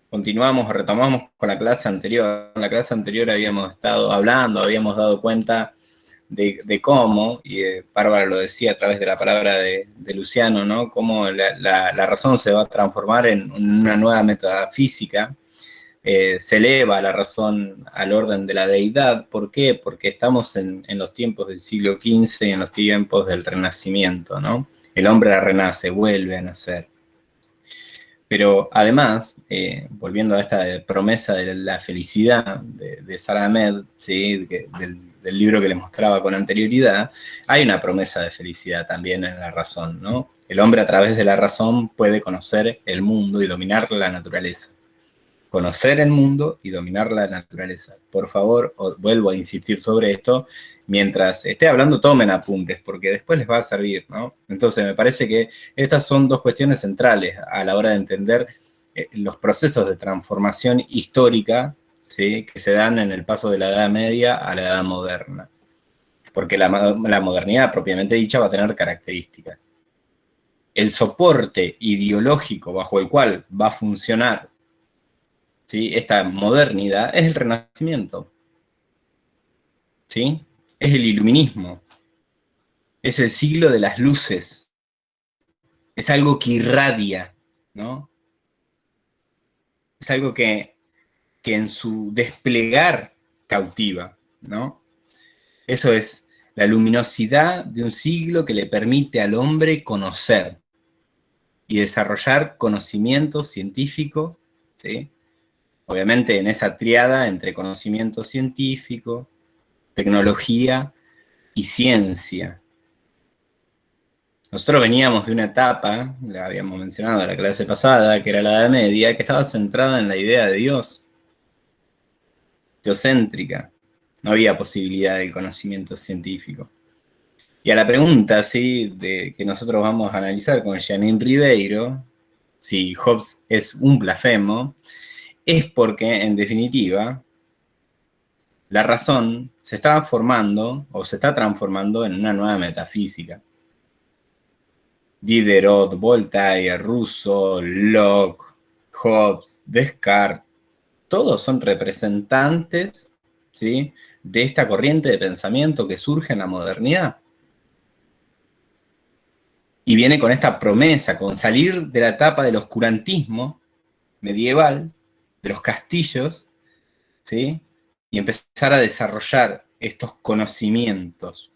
continuamos o retomamos con la clase anterior. En la clase anterior habíamos estado hablando, habíamos dado cuenta de cómo, y Bárbara lo decía a través de la palabra de Luciano, ¿no? Cómo la razón se va a transformar en una nueva metafísica. Se eleva la razón al orden de la deidad. ¿Por qué? Porque estamos en los tiempos del siglo XV y en los tiempos del Renacimiento, ¿no? El hombre renace, vuelve a nacer. Pero además, volviendo a esta promesa de la felicidad de Sara Ahmed, ¿sí? del libro que les mostraba con anterioridad, hay una promesa de felicidad también en la razón, ¿no? El hombre a través de la razón puede conocer el mundo y dominar la naturaleza. Conocer el mundo y dominar la naturaleza. Por favor, vuelvo a insistir sobre esto, mientras esté hablando tomen apuntes, porque después les va a servir, ¿no? Entonces me parece que estas son dos cuestiones centrales a la hora de entender los procesos de transformación histórica, ¿sí? Que se dan en el paso de la Edad Media a la Edad Moderna. Porque la modernidad propiamente dicha va a tener características. El soporte ideológico bajo el cual va a funcionar, ¿sí? Esta modernidad es el Renacimiento, ¿sí? Es el iluminismo, es el siglo de las luces, es algo que irradia, ¿no? Es algo que en su desplegar cautiva, ¿no? Eso es la luminosidad de un siglo que le permite al hombre conocer y desarrollar conocimiento científico, ¿sí? Obviamente en esa triada entre conocimiento científico, tecnología y ciencia. Nosotros veníamos de una etapa, la habíamos mencionado en la clase pasada, que era la Edad Media, que estaba centrada en la idea de Dios, teocéntrica. No había posibilidad de conocimiento científico. Y a la pregunta, ¿sí? que nosotros vamos a analizar con Janine Ribeiro, si Hobbes es un blasfemo, es porque, en definitiva, la razón se está formando o se está transformando en una nueva metafísica. Diderot, Voltaire, Rousseau, Locke, Hobbes, Descartes, todos son representantes, ¿sí? de esta corriente de pensamiento que surge en la modernidad. Y viene con esta promesa, con salir de la etapa del oscurantismo medieval, de los castillos, ¿sí? Y empezar a desarrollar estos conocimientos.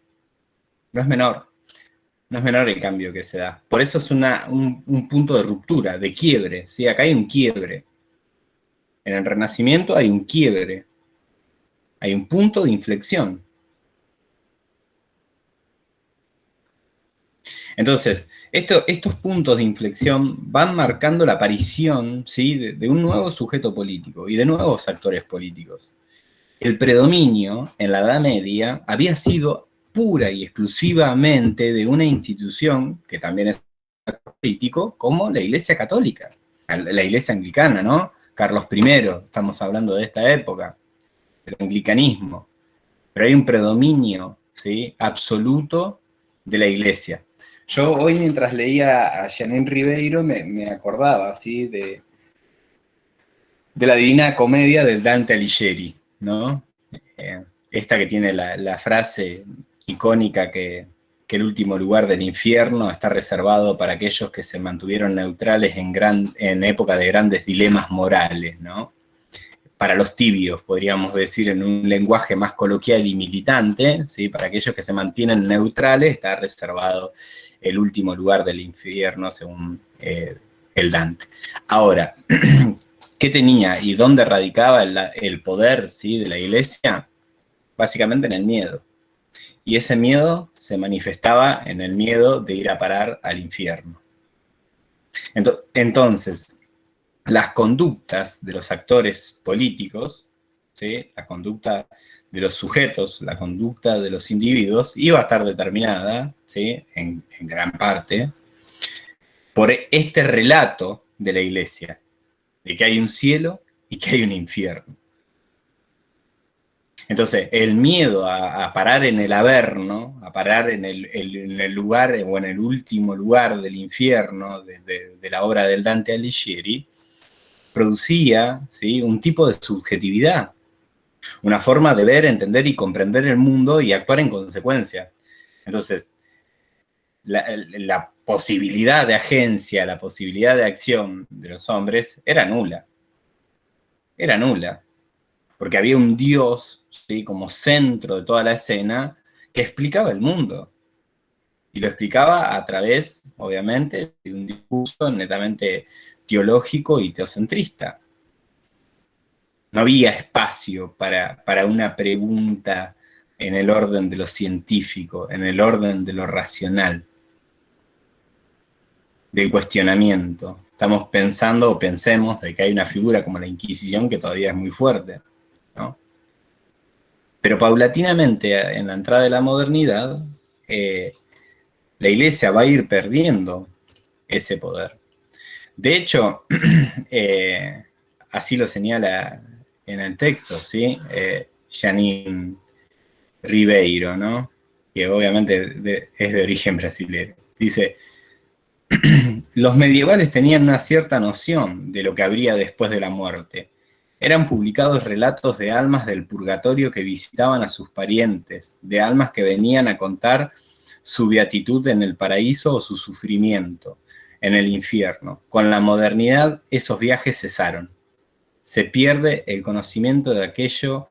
No es menor el cambio que se da. Por eso es un punto de ruptura, de quiebre, ¿sí? Acá hay un quiebre. En el Renacimiento hay un quiebre. Hay un punto de inflexión. Entonces, estos puntos de inflexión van marcando la aparición, ¿sí? de un nuevo sujeto político y de nuevos actores políticos. El predominio en la Edad Media había sido pura y exclusivamente de una institución que también es político, como la Iglesia Católica, la Iglesia Anglicana, ¿no? Carlos I, estamos hablando de esta época, del anglicanismo. Pero hay un predominio, ¿sí? absoluto de la Iglesia. Yo hoy, mientras leía a Janine Ribeiro, me acordaba, ¿sí? de la Divina Comedia de Dante Alighieri, ¿no? Esta que tiene la frase icónica que el último lugar del infierno está reservado para aquellos que se mantuvieron neutrales en época de grandes dilemas morales, ¿no? Para los tibios, podríamos decir en un lenguaje más coloquial y militante, ¿sí? Para aquellos que se mantienen neutrales está reservado el último lugar del infierno, según el Dante. Ahora, ¿qué tenía y dónde radicaba el poder, ¿sí? de la Iglesia? Básicamente en el miedo. Y ese miedo se manifestaba en el miedo de ir a parar al infierno. Entonces, las conductas de los actores políticos, ¿sí? la conducta de los sujetos, la conducta de los individuos, iba a estar determinada, ¿sí? en gran parte, por este relato de la Iglesia, de que hay un cielo y que hay un infierno. Entonces, el miedo a parar en el averno, a parar en el lugar o en el último lugar del infierno de la obra del Dante Alighieri, producía, ¿sí?, un tipo de subjetividad, una forma de ver, entender y comprender el mundo y actuar en consecuencia. Entonces, la posibilidad de agencia, la posibilidad de acción de los hombres era nula. Era nula. Porque había un Dios, ¿sí?, como centro de toda la escena que explicaba el mundo. Y lo explicaba a través, obviamente, de un discurso netamente teológico y teocentrista. No había espacio para una pregunta en el orden de lo científico, en el orden de lo racional, del cuestionamiento. Estamos pensando o pensemos de que hay una figura como la Inquisición que todavía es muy fuerte, ¿no? Pero paulatinamente, en la entrada de la modernidad, la Iglesia va a ir perdiendo ese poder. De hecho, así lo señala en el texto, ¿sí? Janine Ribeiro, ¿no?, que obviamente es de origen brasileño. Dice: los medievales tenían una cierta noción de lo que habría después de la muerte. Eran publicados relatos de almas del purgatorio que visitaban a sus parientes, de almas que venían a contar su beatitud en el paraíso o su sufrimiento en el infierno. Con la modernidad, esos viajes cesaron. Se pierde el conocimiento de aquello,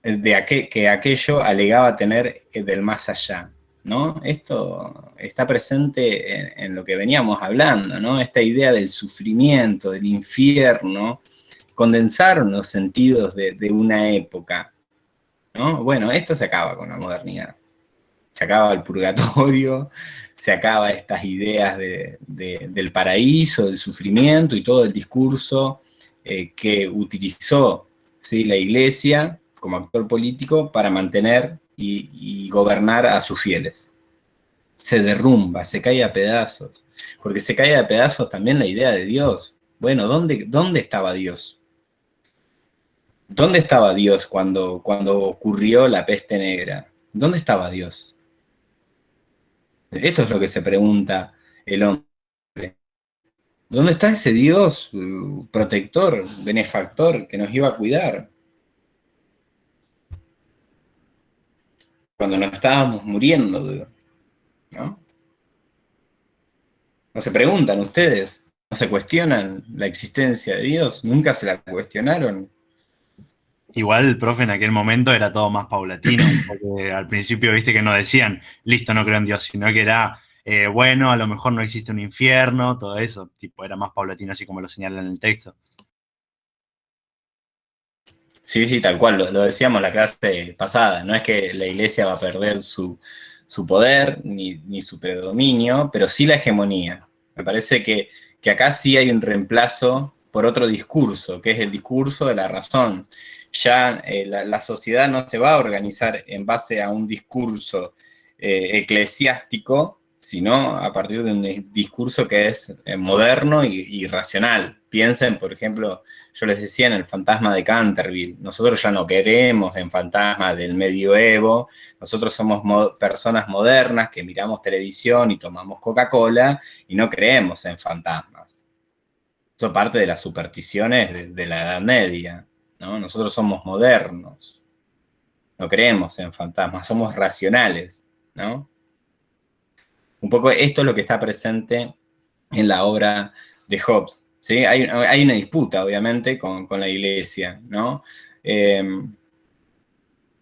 que aquello alegaba tener del más allá, ¿no? Esto está presente en lo que veníamos hablando, ¿no? Esta idea del sufrimiento, del infierno, condensaron los sentidos de una época, ¿no? Bueno, esto se acaba con la modernidad. Se acaba el purgatorio, se acaba estas ideas del paraíso, del sufrimiento y todo el discurso que utilizó, ¿sí?, la Iglesia como actor político para mantener y gobernar a sus fieles. Se derrumba, se cae a pedazos, porque se cae a pedazos también la idea de Dios. Bueno, ¿dónde estaba Dios? ¿Dónde estaba Dios cuando ocurrió la peste negra? ¿Dónde estaba Dios? Esto es lo que se pregunta el hombre. ¿Dónde está ese Dios protector, benefactor, que nos iba a cuidar cuando nos estábamos muriendo, ¿no? ¿No se preguntan ustedes? ¿No se cuestionan la existencia de Dios? ¿Nunca se la cuestionaron? Igual el profe en aquel momento era todo más paulatino, porque al principio viste que no decían, listo, no creo en Dios, sino que era, bueno, a lo mejor no existe un infierno, todo eso, tipo, era más paulatino así como lo señala en el texto. Sí, sí, tal cual, lo decíamos la clase pasada. No es que la Iglesia va a perder su poder ni su predominio, pero sí la hegemonía. Me parece que acá sí hay un reemplazo por otro discurso, que es el discurso de la razón. Ya la sociedad no se va a organizar en base a un discurso eclesiástico, sino a partir de un discurso que es moderno y racional. Piensen, por ejemplo, yo les decía en el fantasma de Canterville, nosotros ya no queremos en fantasma del medioevo, nosotros somos personas modernas que miramos televisión y tomamos Coca-Cola y no creemos en fantasmas. Eso parte de las supersticiones de la Edad Media, ¿no? Nosotros somos modernos, no creemos en fantasmas, somos racionales, ¿no? Un poco esto es lo que está presente en la obra de Hobbes, ¿sí? Hay una disputa, obviamente, con la Iglesia, ¿no?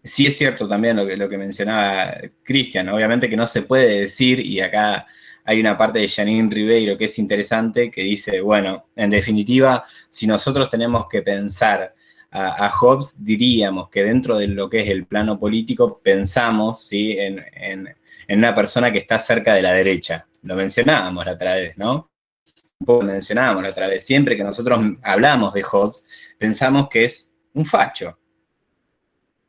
Sí es cierto también lo que mencionaba Cristian, obviamente que no se puede decir, y acá hay una parte de Janine Ribeiro que es interesante, que dice, bueno, en definitiva, si nosotros tenemos que pensar a Hobbes, diríamos que dentro de lo que es el plano político, pensamos, ¿sí?, en una persona que está cerca de la derecha. Lo mencionábamos la otra vez, ¿no? Un poco lo mencionábamos la otra vez. Siempre que nosotros hablamos de Hobbes, pensamos que es un facho,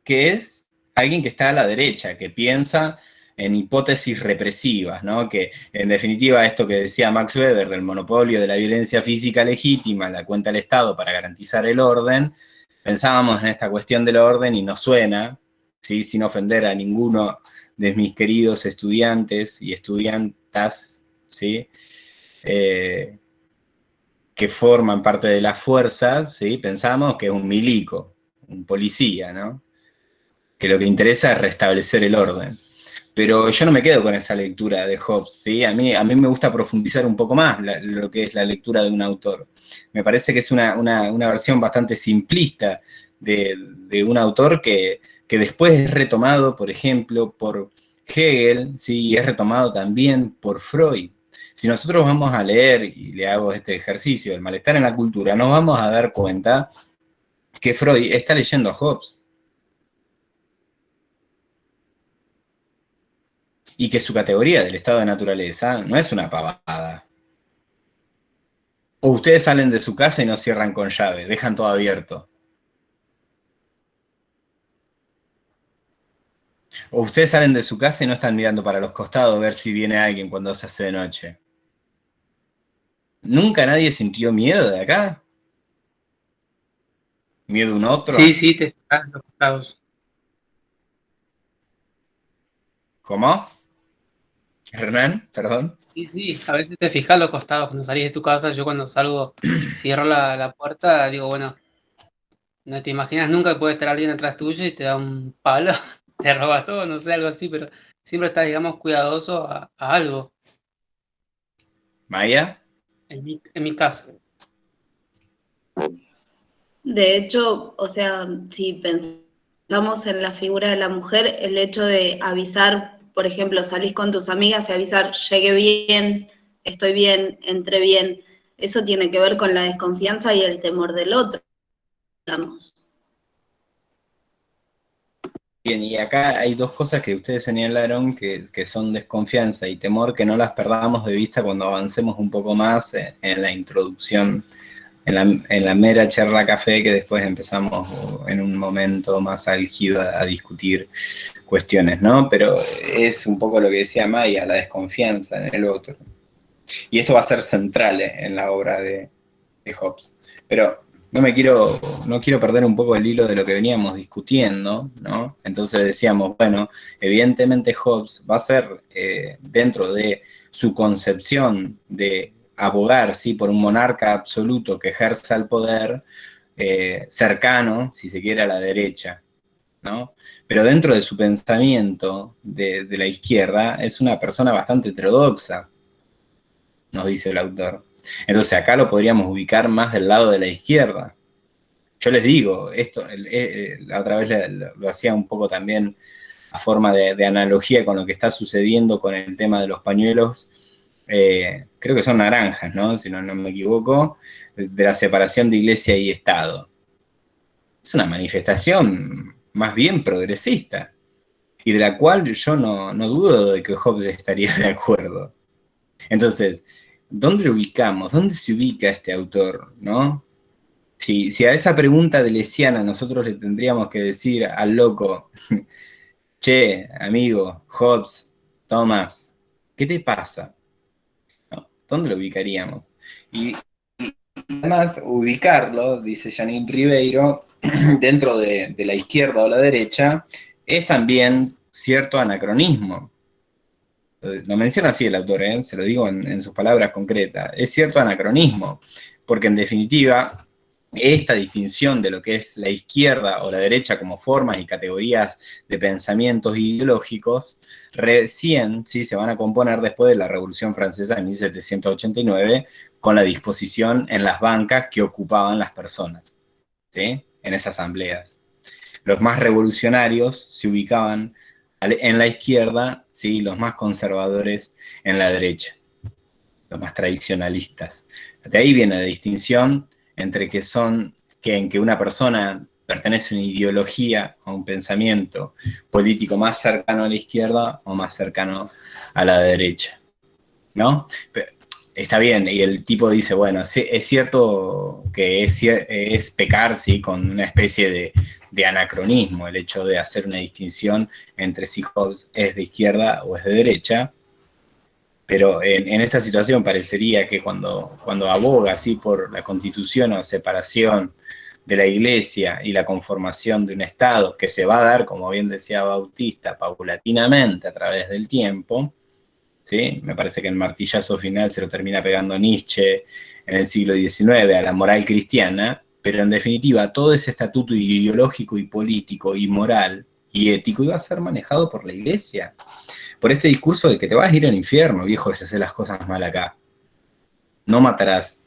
que es alguien que está a la derecha, que piensa en hipótesis represivas, ¿no? Que en definitiva esto que decía Max Weber del monopolio de la violencia física legítima, la cuenta del Estado para garantizar el orden, pensábamos en esta cuestión del orden y nos suena, ¿sí?, sin ofender a ninguno de mis queridos estudiantes y estudiantas, ¿sí?, que que forman parte de las fuerzas, ¿sí? Pensamos que es un milico, un policía, ¿no? Que lo que interesa es restablecer el orden. Pero yo no me quedo con esa lectura de Hobbes, ¿sí? A mí me gusta profundizar un poco más lo que es la lectura de un autor. Me parece que es una versión bastante simplista de un autor que después es retomado, por ejemplo, por Hegel, ¿sí? Y es retomado también por Freud. Si nosotros vamos a leer, y le hago este ejercicio, el malestar en la cultura, nos vamos a dar cuenta que Freud está leyendo a Hobbes. Y que su categoría del estado de naturaleza no es una pavada. O ustedes salen de su casa y no cierran con llave, dejan todo abierto. O ustedes salen de su casa y no están mirando para los costados a ver si viene alguien cuando se hace de noche. ¿Nunca nadie sintió miedo de acá? ¿Miedo a un otro? Sí, sí, te fijas en los costados. ¿Cómo? Hernán, perdón. Sí, sí, a veces te fijas en los costados cuando salís de tu casa. Yo cuando salgo, cierro la puerta, digo, bueno, no te imaginas nunca que puede estar alguien atrás tuyo y te da un palo, te roba todo, no sé, algo así, pero siempre estás, digamos, cuidadoso a algo, Maya. en mi caso. De hecho, o sea, si pensamos en la figura de la mujer, el hecho de avisar, por ejemplo, salís con tus amigas y avisar, llegué bien, estoy bien, entré bien, eso tiene que ver con la desconfianza y el temor del otro, digamos. Bien, y acá hay dos cosas que ustedes señalaron que son desconfianza y temor, que no las perdamos de vista cuando avancemos un poco más en la introducción, en la mera charla café, que después empezamos en un momento más álgido a discutir cuestiones, ¿no? Pero es un poco lo que decía Maya, la desconfianza en el otro. Y esto va a ser central en la obra de Hobbes. Pero no quiero perder un poco el hilo de lo que veníamos discutiendo, ¿no? Entonces decíamos, bueno, evidentemente Hobbes va a ser, dentro de su concepción de abogar, ¿sí? Por un monarca absoluto que ejerza el poder, cercano, si se quiere, a la derecha, ¿no? Pero dentro de su pensamiento de la izquierda es una persona bastante heterodoxa, nos dice el autor. Entonces acá lo podríamos ubicar más del lado de la izquierda. Yo les digo, esto la otra vez lo hacía un poco también a forma de analogía con lo que está sucediendo con el tema de los pañuelos, creo que son naranjas, ¿no? Si no me equivoco, de la separación de iglesia y Estado. Es una manifestación más bien progresista, y de la cual yo no dudo de que Hobbes estaría de acuerdo. Entonces, ¿dónde lo ubicamos? ¿Dónde se ubica este autor, no? Si a esa pregunta de Lesiana nosotros le tendríamos que decir al loco, che, amigo, Hobbes, Thomas, ¿qué te pasa? ¿No? ¿Dónde lo ubicaríamos? Y además, ubicarlo, dice Janine Ribeiro, dentro de la izquierda o la derecha, es también cierto anacronismo. Lo menciona así el autor, se lo digo en sus palabras concretas, es cierto anacronismo, porque en definitiva, esta distinción de lo que es la izquierda o la derecha como formas y categorías de pensamientos ideológicos, recién ¿sí? Se van a componer después de la Revolución Francesa de 1789, con la disposición en las bancas que ocupaban las personas, ¿sí? En esas asambleas. Los más revolucionarios se ubicaban en la izquierda, ¿sí? Los más conservadores en la derecha, los más tradicionalistas. De ahí viene la distinción entre en que una persona pertenece a una ideología, a un pensamiento político más cercano a la izquierda o más cercano a la derecha, ¿no? Pero está bien, y el tipo dice, bueno, sí, es cierto que es pecar, ¿sí? Con una especie de anacronismo, el hecho de hacer una distinción entre si Hobbes es de izquierda o es de derecha, pero en esta situación parecería que cuando aboga ¿sí? Por la constitución o separación de la iglesia y la conformación de un Estado que se va a dar, como bien decía Bautista, paulatinamente a través del tiempo, ¿sí? Me parece que el martillazo final se lo termina pegando Nietzsche en el siglo XIX a la moral cristiana, pero en definitiva todo ese estatuto ideológico y político y moral y ético iba a ser manejado por la iglesia, por este discurso de que te vas a ir al infierno, viejo, si haces las cosas mal acá. No matarás,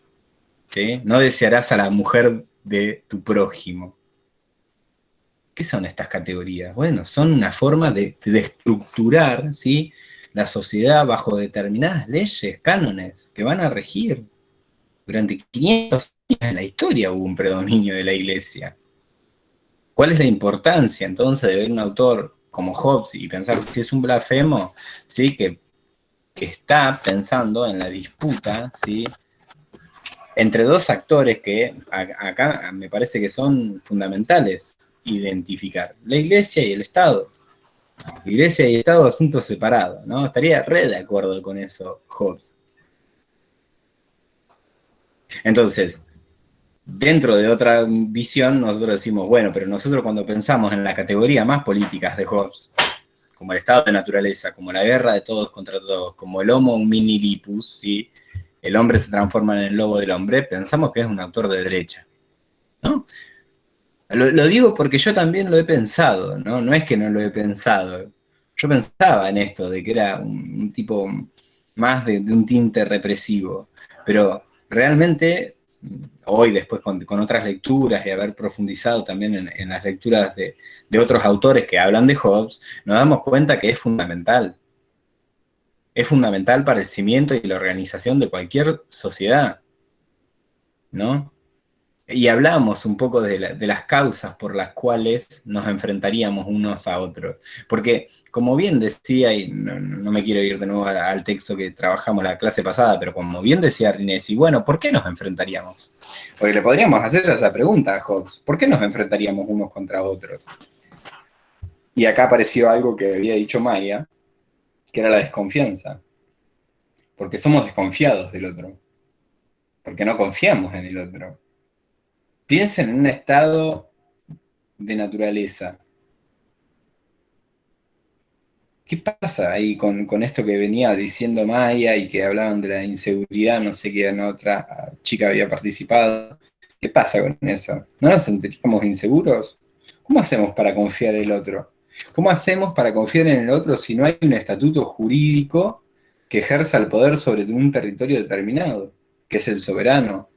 ¿sí? No desearás a la mujer de tu prójimo. ¿Qué son estas categorías? Bueno, son una forma de estructurar, ¿sí?, la sociedad bajo determinadas leyes, cánones, que van a regir. Durante 500 años en la historia hubo un predominio de la iglesia. ¿Cuál es la importancia entonces de ver un autor como Hobbes y pensar si es un blasfemo, ¿sí?, que está pensando en la disputa, ¿sí?, entre dos actores que acá me parece que son fundamentales identificar: la iglesia y el Estado. Iglesia y Estado, asuntos separados, ¿no? Estaría re de acuerdo con eso Hobbes. Entonces, dentro de otra visión, nosotros decimos, bueno, pero nosotros cuando pensamos en la categoría más políticas de Hobbes, como el estado de naturaleza, como la guerra de todos contra todos, como el homo homini lupus, ¿sí?, el hombre se transforma en el lobo del hombre, pensamos que es un autor de derecha, ¿no? Lo digo porque yo también lo he pensado, ¿no? No es que no lo he pensado. Yo pensaba en esto, de que era un tipo más de un tinte represivo. Pero realmente, hoy después con otras lecturas y haber profundizado también en las lecturas de otros autores que hablan de Hobbes, nos damos cuenta que es fundamental. Es fundamental para el cimiento y la organización de cualquier sociedad, ¿no? Y hablamos un poco de las causas por las cuales nos enfrentaríamos unos a otros. Porque, como bien decía, y no me quiero ir de nuevo al texto que trabajamos la clase pasada, pero como bien decía Rinesi, bueno, ¿por qué nos enfrentaríamos? Porque le podríamos hacer esa pregunta a Hobbes: ¿por qué nos enfrentaríamos unos contra otros? Y acá apareció algo que había dicho Maya, que era la desconfianza. Porque somos desconfiados del otro. Porque no confiamos en el otro. Piensen en un estado de naturaleza. ¿Qué pasa ahí con esto que venía diciendo Maya y que hablaban de la inseguridad? No sé qué otra chica había participado. ¿Qué pasa con eso? ¿No nos sentiríamos inseguros? ¿Cómo hacemos para confiar en el otro? ¿Cómo hacemos para confiar en el otro si no hay un estatuto jurídico que ejerza el poder sobre un territorio determinado, que es el soberano?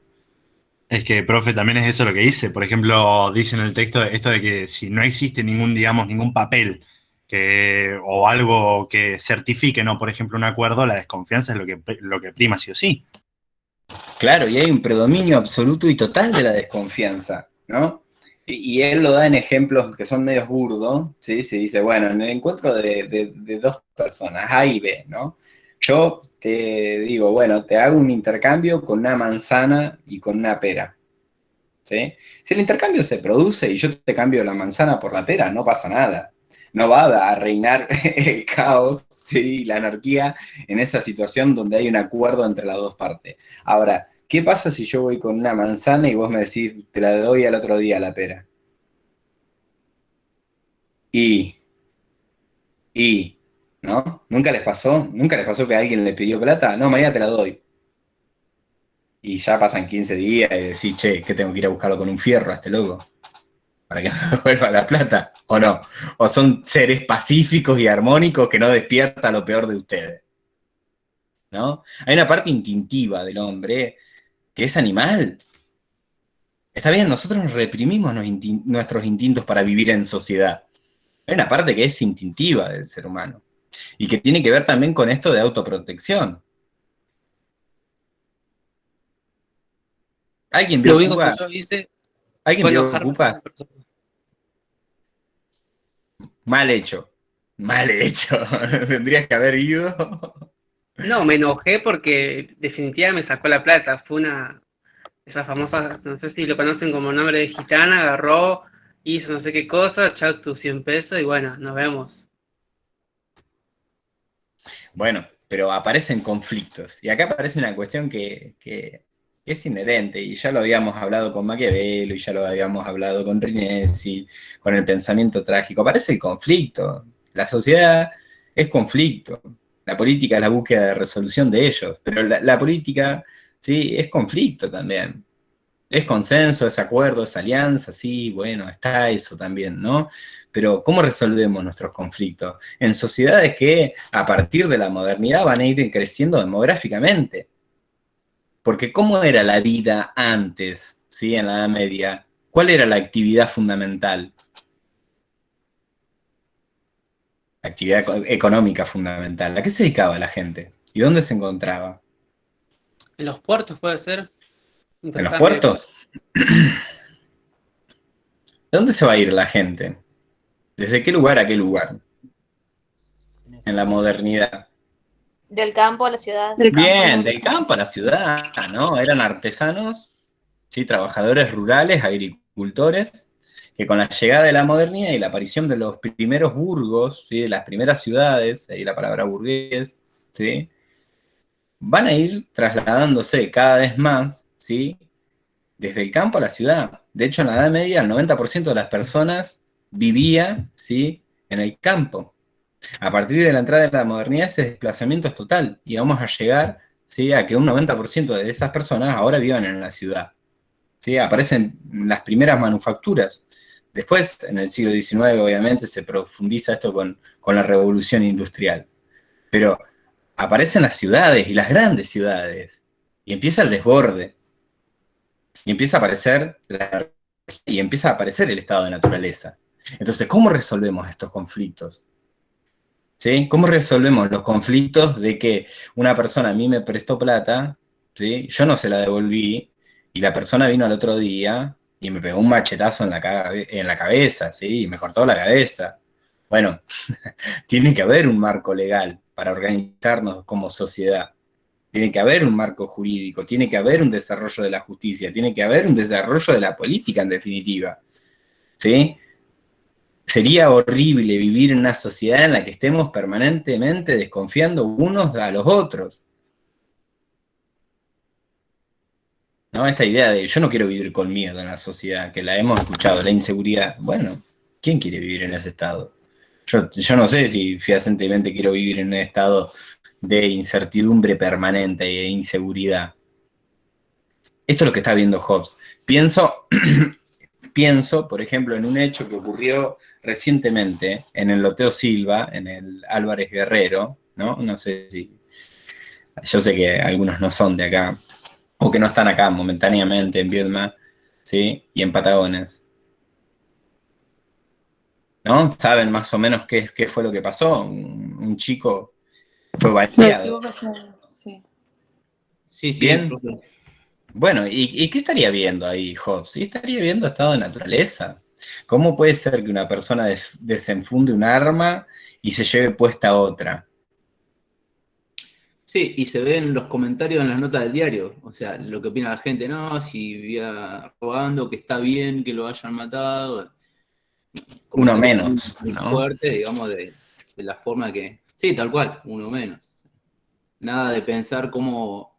Es que, profe, también es eso lo que dice. Por ejemplo, dice en el texto esto de que si no existe ningún papel o algo que certifique, ¿no? Por ejemplo, un acuerdo, la desconfianza es lo que prima sí o sí. Claro, y hay un predominio absoluto y total de la desconfianza, ¿no? Y él lo da en ejemplos que son medios burdos, ¿sí? Se dice, bueno, en el encuentro de dos personas, A y B, ¿no? Yo te digo, bueno, te hago un intercambio con una manzana y con una pera, ¿sí? Si el intercambio se produce y yo te cambio la manzana por la pera, no pasa nada. No va a reinar el caos, ¿sí?, la anarquía en esa situación donde hay un acuerdo entre las dos partes. Ahora, ¿qué pasa si yo voy con una manzana y vos me decís, te la doy al otro día la pera? ¿No? ¿Nunca les pasó? ¿Nunca les pasó que alguien le pidió plata? No, María, te la doy. Y ya pasan 15 días y decís, che, ¿qué tengo que ir a buscarlo con un fierro a este loco? ¿Para que me devuelva la plata? ¿O no? ¿O son seres pacíficos y armónicos que no despierta lo peor de ustedes? ¿No? Hay una parte instintiva del hombre que es animal. Está bien, nosotros nos reprimimos nuestros instintos para vivir en sociedad. Hay una parte que es instintiva del ser humano y que tiene que ver también con esto de autoprotección. ¿Alguien vio Lo único que Cuba? yo hice ¿Alguien fue vio enojarme con Ocupas? esa persona. Mal hecho. Mal hecho. Tendrías que haber ido. No, me enojé porque definitivamente me sacó la plata. Fue esa famosa, no sé si lo conocen como nombre de gitana, agarró, hizo no sé qué cosa, chao tus 100 pesos y bueno, nos vemos. Bueno, pero aparecen conflictos. Y acá aparece una cuestión que es inherente, y ya lo habíamos hablado con Maquiavelo, y ya lo habíamos hablado con Rinesi, con el pensamiento trágico. Aparece el conflicto. La sociedad es conflicto. La política es la búsqueda de resolución de ellos, pero la política ¿sí? Es conflicto también. Es consenso, es acuerdo, es alianza, sí, bueno, está eso también, ¿no? Pero ¿cómo resolvemos nuestros conflictos? En sociedades que a partir de la modernidad van a ir creciendo demográficamente. Porque ¿cómo era la vida antes, ¿sí? En la Edad Media? ¿Cuál era la actividad fundamental? La actividad económica fundamental. ¿A qué se dedicaba la gente? ¿Y dónde se encontraba? En los puertos puede ser. ¿En los Intercambio de puertos? cosas. ¿De dónde se va a ir la gente? ¿Desde qué lugar a qué lugar? En la modernidad. Del campo a la ciudad. Bien, del campo a la ciudad, ¿no? Eran artesanos, ¿sí? Trabajadores rurales, agricultores, que con la llegada de la modernidad y la aparición de los primeros burgos, ¿sí? De las primeras ciudades, ahí la palabra burgués, ¿sí? Van a ir trasladándose cada vez más, ¿sí? Desde el campo a la ciudad. De hecho, en la Edad Media, el 90% de las personas vivía, ¿sí? En el campo. A partir de la entrada de la modernidad, ese desplazamiento es total, y vamos a llegar, ¿sí? A que un 90% de esas personas ahora vivan en la ciudad, ¿sí? Aparecen las primeras manufacturas. Después, en el siglo XIX, obviamente, se profundiza esto con la revolución industrial. Pero aparecen las ciudades, y las grandes ciudades, y empieza el desborde, y empieza a aparecer el estado de naturaleza. Entonces, ¿cómo resolvemos estos conflictos? ¿Sí? ¿Cómo resolvemos los conflictos de que una persona a mí me prestó plata, ¿sí? Yo no se la devolví, y la persona vino al otro día y me pegó un machetazo en la cabeza, ¿sí? Y me cortó la cabeza? Bueno, tiene que haber un marco legal para organizarnos como sociedad. Tiene que haber un marco jurídico, tiene que haber un desarrollo de la justicia, tiene que haber un desarrollo de la política, en definitiva, ¿sí? Sería horrible vivir en una sociedad en la que estemos permanentemente desconfiando unos a los otros, ¿no? Esta idea de yo no quiero vivir con miedo en la sociedad, que la hemos escuchado, la inseguridad. Bueno, ¿quién quiere vivir en ese estado? Yo no sé si fehacientemente quiero vivir en un estado de incertidumbre permanente e inseguridad. Esto es lo que está viendo Hobbes. Pienso, por ejemplo, en un hecho que ocurrió recientemente en el Loteo Silva, en el Álvarez Guerrero, ¿no? No sé si... Yo sé que algunos no son de acá, o que no están acá momentáneamente en Viedma, ¿sí? Y en Patagones. ¿No? ¿Saben más o menos qué fue lo que pasó? Un chico fue baleado. Sí. Sí, Bien. profe. Bueno, ¿y qué estaría viendo ahí Hobbes? Sí, estaría viendo estado de naturaleza. ¿Cómo puede ser que una persona desenfunde un arma y se lleve puesta otra? Sí, y se ven los comentarios en las notas del diario, o sea, lo que opina la gente, no, si vivía robando, que está bien que lo hayan matado. Uno menos, Muy ¿no? fuerte, digamos, de la forma que... Sí, tal cual, uno menos. Nada de pensar cómo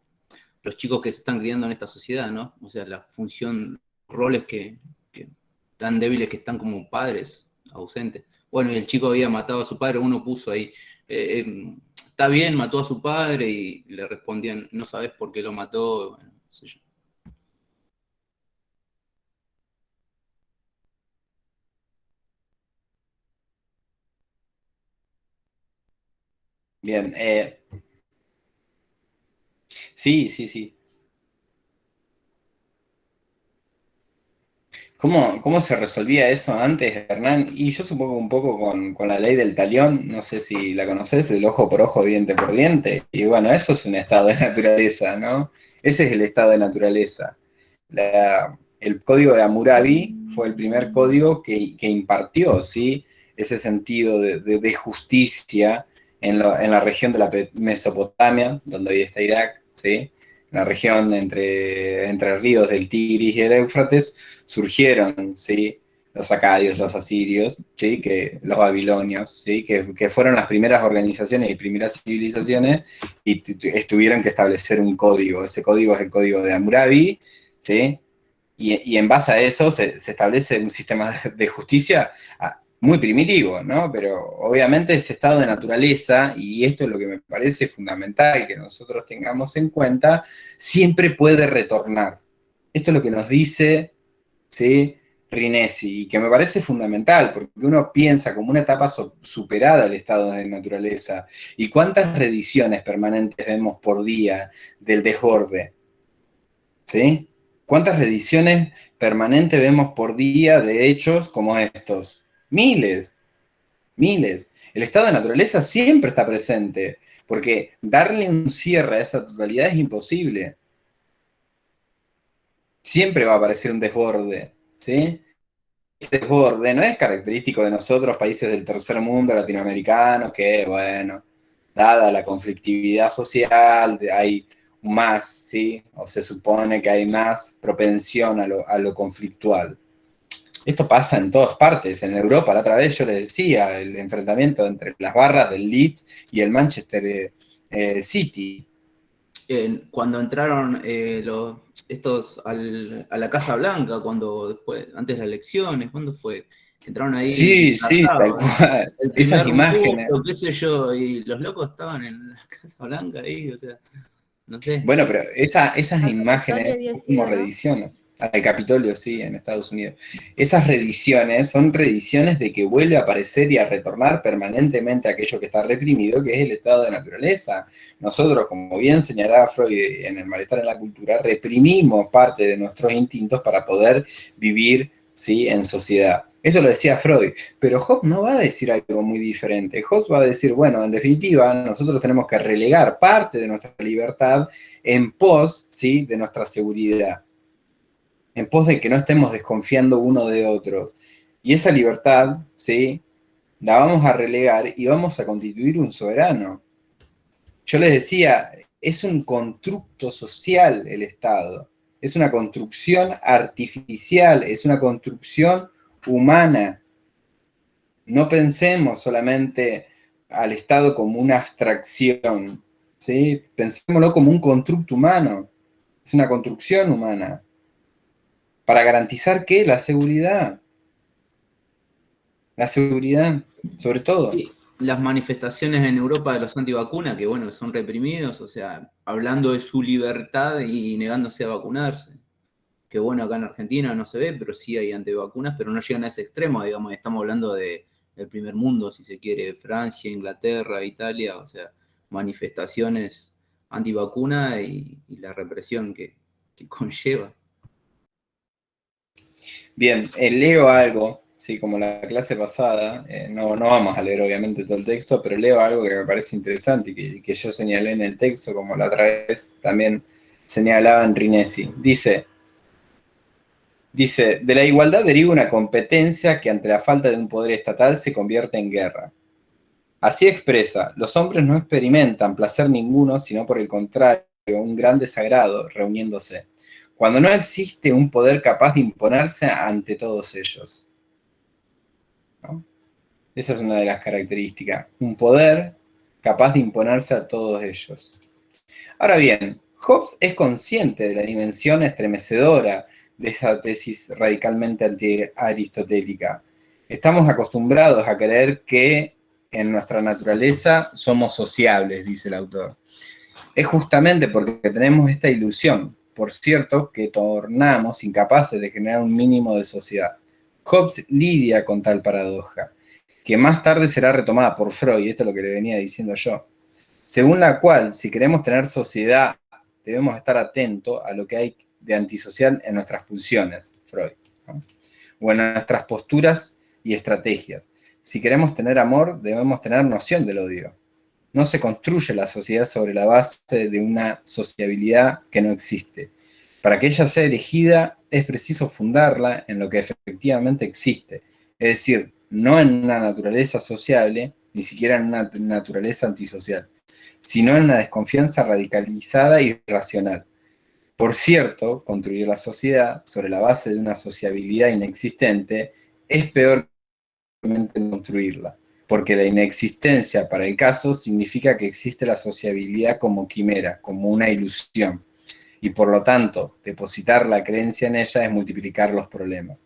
los chicos que se están criando en esta sociedad, ¿no? O sea, la función, roles que tan débiles que están como padres ausentes. Bueno, y el chico había matado a su padre, uno puso ahí, está bien, mató a su padre, y le respondían, no sabes por qué lo mató, bueno, no sé yo. Bien, sí. ¿Cómo se resolvía eso antes, Hernán? Y yo supongo un poco con la ley del talión, no sé si la conoces, el ojo por ojo, diente por diente. Y bueno, eso es un estado de naturaleza, ¿no? Ese es el estado de naturaleza. El código de Hammurabi fue el primer código que impartió, ¿sí? Ese sentido de justicia en la región de la Mesopotamia, donde hoy está Irak, ¿sí? En la región entre ríos del Tigris y el Éufrates, surgieron, ¿sí? Los acadios, los asirios, ¿sí? Los babilonios, ¿sí? Que fueron las primeras organizaciones y primeras civilizaciones, y tuvieron que establecer un código. Ese código es el código de Hammurabi, ¿sí? Y en base a eso se establece un sistema de justicia muy primitivo, ¿no? Pero obviamente ese estado de naturaleza, y esto es lo que me parece fundamental que nosotros tengamos en cuenta, siempre puede retornar. Esto es lo que nos dice, ¿sí?, Rinesi, y que me parece fundamental, porque uno piensa como una etapa superada el estado de naturaleza, y cuántas reediciones permanentes vemos por día del desborde, ¿sí? ¿Cuántas reediciones permanentes vemos por día de hechos como estos? Miles, miles. El estado de naturaleza siempre está presente, porque darle un cierre a esa totalidad es imposible. Siempre va a aparecer un desborde, ¿sí? Este desborde no es característico de nosotros, países del tercer mundo, latinoamericanos, que, bueno, dada la conflictividad social, hay más, ¿sí? O se supone que hay más propensión a lo conflictual. Esto pasa en todas partes. En Europa, la otra vez yo les decía, el enfrentamiento entre las barras del Leeds y el Manchester City. Cuando entraron estos a la Casa Blanca, cuando después, antes de las elecciones, ¿cuándo fue? Entraron ahí. Sí, sí, tal cual. El Esas primer imágenes. voto, qué sé yo, y los locos estaban en la Casa Blanca ahí, o sea, no sé. Bueno, pero esas Al imágenes Capitolio había son sido, como ¿no? reediciones. Al Capitolio, sí, en Estados Unidos. Esas reediciones son reediciones de que vuelve a aparecer y a retornar permanentemente aquello que está reprimido, que es el estado de naturaleza. Nosotros, como bien señalaba Freud en El malestar en la cultura, reprimimos parte de nuestros instintos para poder vivir, ¿sí?, en sociedad. Eso lo decía Freud, pero Hobbes no va a decir algo muy diferente. Hobbes va a decir, bueno, en definitiva, nosotros tenemos que relegar parte de nuestra libertad en pos, ¿sí?, de nuestra seguridad, en pos de que no estemos desconfiando uno de otros. Y esa libertad, ¿sí?, la vamos a relegar y vamos a constituir un soberano. Yo les decía, es un constructo social el Estado, es una construcción artificial, es una construcción humana. No pensemos solamente al Estado como una abstracción, ¿sí? Pensémoslo como un constructo humano, es una construcción humana. ¿Para garantizar qué? La seguridad, sobre todo. Sí, las manifestaciones en Europa de los antivacunas, que bueno, son reprimidos, o sea, hablando de su libertad y negándose a vacunarse. Que bueno, acá en Argentina no se ve, pero sí hay antivacunas, pero no llegan a ese extremo, digamos, estamos hablando del primer mundo, si se quiere, Francia, Inglaterra, Italia, o sea, manifestaciones antivacuna y la represión que conlleva. Bien, leo algo, sí, como la clase pasada, no vamos a leer obviamente todo el texto, pero leo algo que me parece interesante y que yo señalé en el texto, como la otra vez también señalaba en Rinesi. Dice, de la igualdad deriva una competencia que ante la falta de un poder estatal se convierte en guerra. Así expresa, los hombres no experimentan placer ninguno, sino por el contrario, un gran desagrado reuniéndose, cuando no existe un poder capaz de imponerse ante todos ellos. ¿No? Esa es una de las características, un poder capaz de imponerse a todos ellos. Ahora bien, Hobbes es consciente de la dimensión estremecedora de esa tesis radicalmente anti-aristotélica. Estamos acostumbrados a creer que en nuestra naturaleza somos sociables, dice el autor. Es justamente porque tenemos esta ilusión, por cierto, que tornamos incapaces de generar un mínimo de sociedad. Hobbes lidia con tal paradoja, que más tarde será retomada por Freud, y esto es lo que le venía diciendo yo, según la cual, si queremos tener sociedad, debemos estar atentos a lo que hay de antisocial en nuestras pulsiones, Freud, ¿no?, o en nuestras posturas y estrategias. Si queremos tener amor, debemos tener noción del odio. No se construye la sociedad sobre la base de una sociabilidad que no existe. Para que ella sea elegida, es preciso fundarla en lo que efectivamente existe, es decir, no en una naturaleza sociable, ni siquiera en una naturaleza antisocial, sino en una desconfianza radicalizada y irracional. Por cierto, construir la sociedad sobre la base de una sociabilidad inexistente es peor que construirla, porque la inexistencia para el caso significa que existe la sociabilidad como quimera, como una ilusión, y por lo tanto, depositar la creencia en ella es multiplicar los problemas.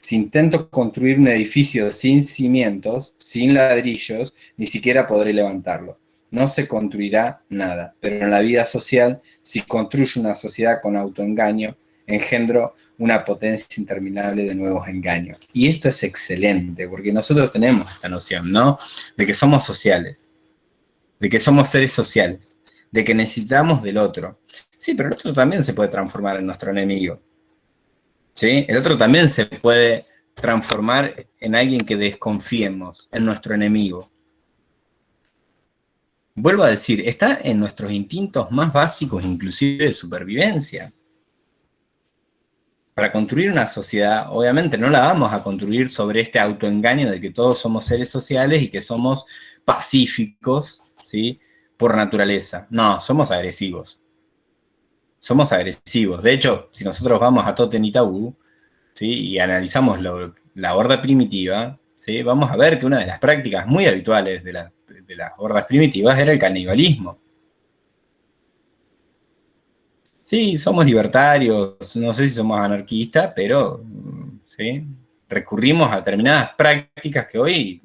Si intento construir un edificio sin cimientos, sin ladrillos, ni siquiera podré levantarlo. No se construirá nada, pero en la vida social, si construyo una sociedad con autoengaño, engendro una potencia interminable de nuevos engaños. Y esto es excelente, porque nosotros tenemos esta noción, ¿no? De que somos sociales, de que somos seres sociales, de que necesitamos del otro. Sí, pero el otro también se puede transformar en nuestro enemigo. ¿Sí? El otro también se puede transformar en alguien que desconfiemos, en nuestro enemigo. Vuelvo a decir, está en nuestros instintos más básicos, inclusive de supervivencia. Para construir una sociedad, obviamente no la vamos a construir sobre este autoengaño de que todos somos seres sociales y que somos pacíficos, ¿sí? Por naturaleza. No, somos agresivos. Somos agresivos. De hecho, si nosotros vamos a Totem y Tabú, ¿sí? Y analizamos la horda primitiva, ¿sí? Vamos a ver que una de las prácticas muy habituales de las hordas primitivas era el canibalismo. Sí, somos libertarios, no sé si somos anarquistas, pero ¿sí? Recurrimos a determinadas prácticas que hoy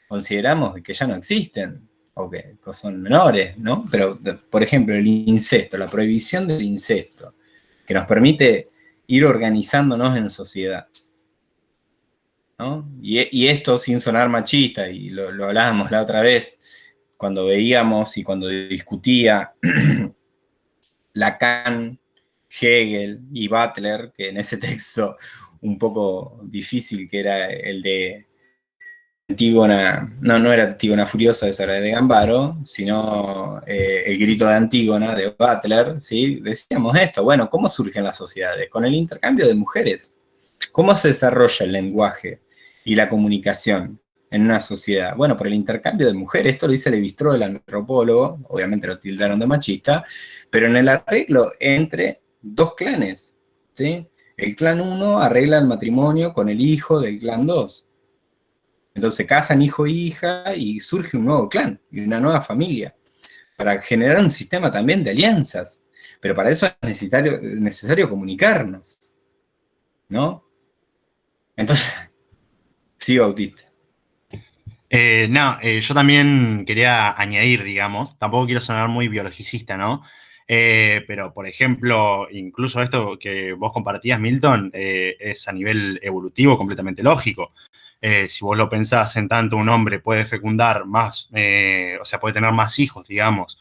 consideramos que ya no existen, o que son menores, ¿no? Pero, por ejemplo, el incesto, la prohibición del incesto, que nos permite ir organizándonos en sociedad, ¿no? Y esto sin sonar machista, y lo hablábamos la otra vez, cuando veíamos y cuando discutía Lacan, Hegel y Butler, que en ese texto un poco difícil, que era el de Antígona, no era Antígona Furiosa, esa era de Gambaro, sino El grito de Antígona, de Butler, ¿sí? Decíamos esto, bueno, ¿cómo surgen las sociedades? Con el intercambio de mujeres. ¿Cómo se desarrolla el lenguaje y la comunicación en una sociedad? Bueno, por el intercambio de mujeres. Esto lo dice Lévi-Strauss, el antropólogo, obviamente lo tildaron de machista, pero en el arreglo entre dos clanes, ¿sí? El clan 1 arregla el matrimonio con el hijo del clan 2. Entonces se casan hijo e hija y surge un nuevo clan y una nueva familia, para generar un sistema también de alianzas. Pero para eso es necesario comunicarnos, ¿no? Entonces, sí, Bautista. Yo también quería añadir, digamos, tampoco quiero sonar muy biologicista, ¿no? Pero, por ejemplo, incluso esto que vos compartías, Milton, es a nivel evolutivo completamente lógico. Si vos lo pensás en tanto un hombre puede fecundar más, o sea, puede tener más hijos, digamos,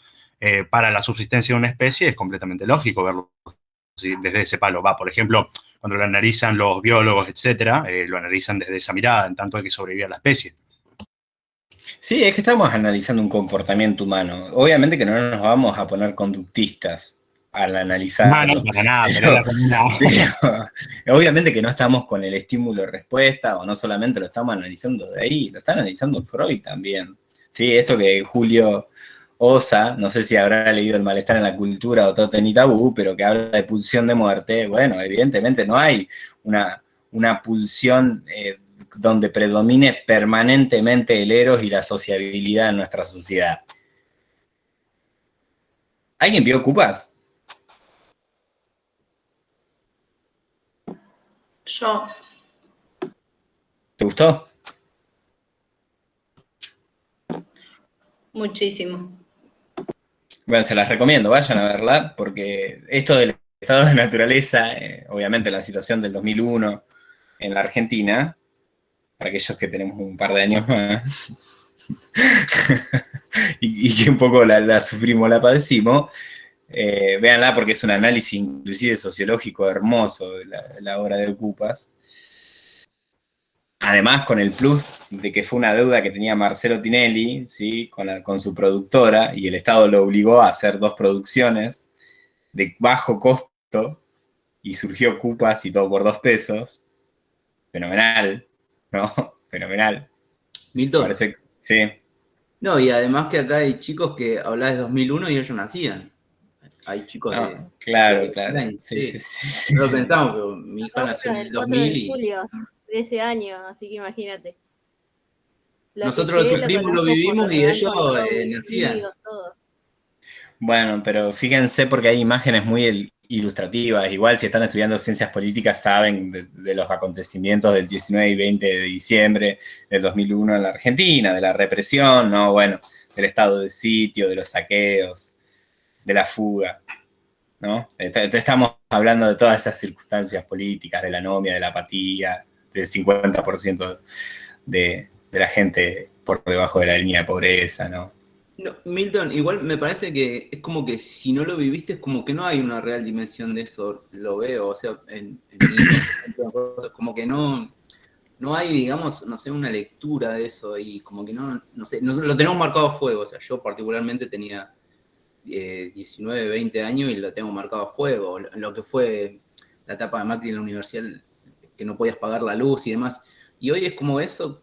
para la subsistencia de una especie, es completamente lógico verlo desde ese palo. Va, por ejemplo, cuando lo analizan los biólogos, etcétera, lo analizan desde esa mirada, en tanto hay que sobrevivir a la especie. Sí, es que estamos analizando un comportamiento humano. Obviamente que no nos vamos a poner conductistas al analizarlo. No, para nada, pero era como una... Obviamente que no estamos con el estímulo de respuesta, o no solamente lo estamos analizando de ahí, lo está analizando Freud también. Sí, esto que Julio Osa, no sé si habrá leído El malestar en la cultura o Totem y Tabú, pero que habla de pulsión de muerte. Bueno, evidentemente no hay una pulsión donde predomine permanentemente el eros y la sociabilidad en nuestra sociedad. ¿Alguien vio Ocupas? Yo. ¿Te gustó? Muchísimo. Bueno, se las recomiendo, vayan a verla, porque esto del estado de naturaleza, obviamente la situación del 2001 en la Argentina, para aquellos que tenemos un par de años más, y que un poco la sufrimos, la padecimos, véanla porque es un análisis inclusive sociológico hermoso de la obra de Ocupas. Además, con el plus de que fue una deuda que tenía Marcelo Tinelli, ¿sí? con su productora, y el Estado lo obligó a hacer 2 producciones de bajo costo, y surgió Ocupas y todo por 2 pesos. Fenomenal, ¿no? Fenomenal. Milton. Parece, sí. No, y además que acá hay chicos que hablás de 2001 y ellos nacían. Hay chicos de... Claro. Sí. Sí. No lo pensamos, pero mi hija nació en el 2000 y... julio de ese año, así que imagínate. Nosotros lo sufrimos, lo vivimos y ellos nacían. Bueno, pero fíjense porque hay imágenes muy ilustrativas. Igual si están estudiando ciencias políticas saben de los acontecimientos del 19 y 20 de diciembre del 2001 en la Argentina, de la represión, ¿no? Bueno, del estado de sitio, de los saqueos, de la fuga, ¿no? Estamos hablando de todas esas circunstancias políticas, de la anomia, de la apatía, del 50% de la gente por debajo de la línea de pobreza, ¿no? No, Milton, igual me parece que es como que si no lo viviste, es como que no hay una real dimensión de eso, lo veo, o sea, como que no hay, digamos, no sé, una lectura de eso y como que no sé, lo tenemos marcado a fuego, o sea, yo particularmente tenía 19, 20 años y lo tengo marcado a fuego, lo que fue la etapa de Macri en la universidad, que no podías pagar la luz y demás, y hoy es como eso,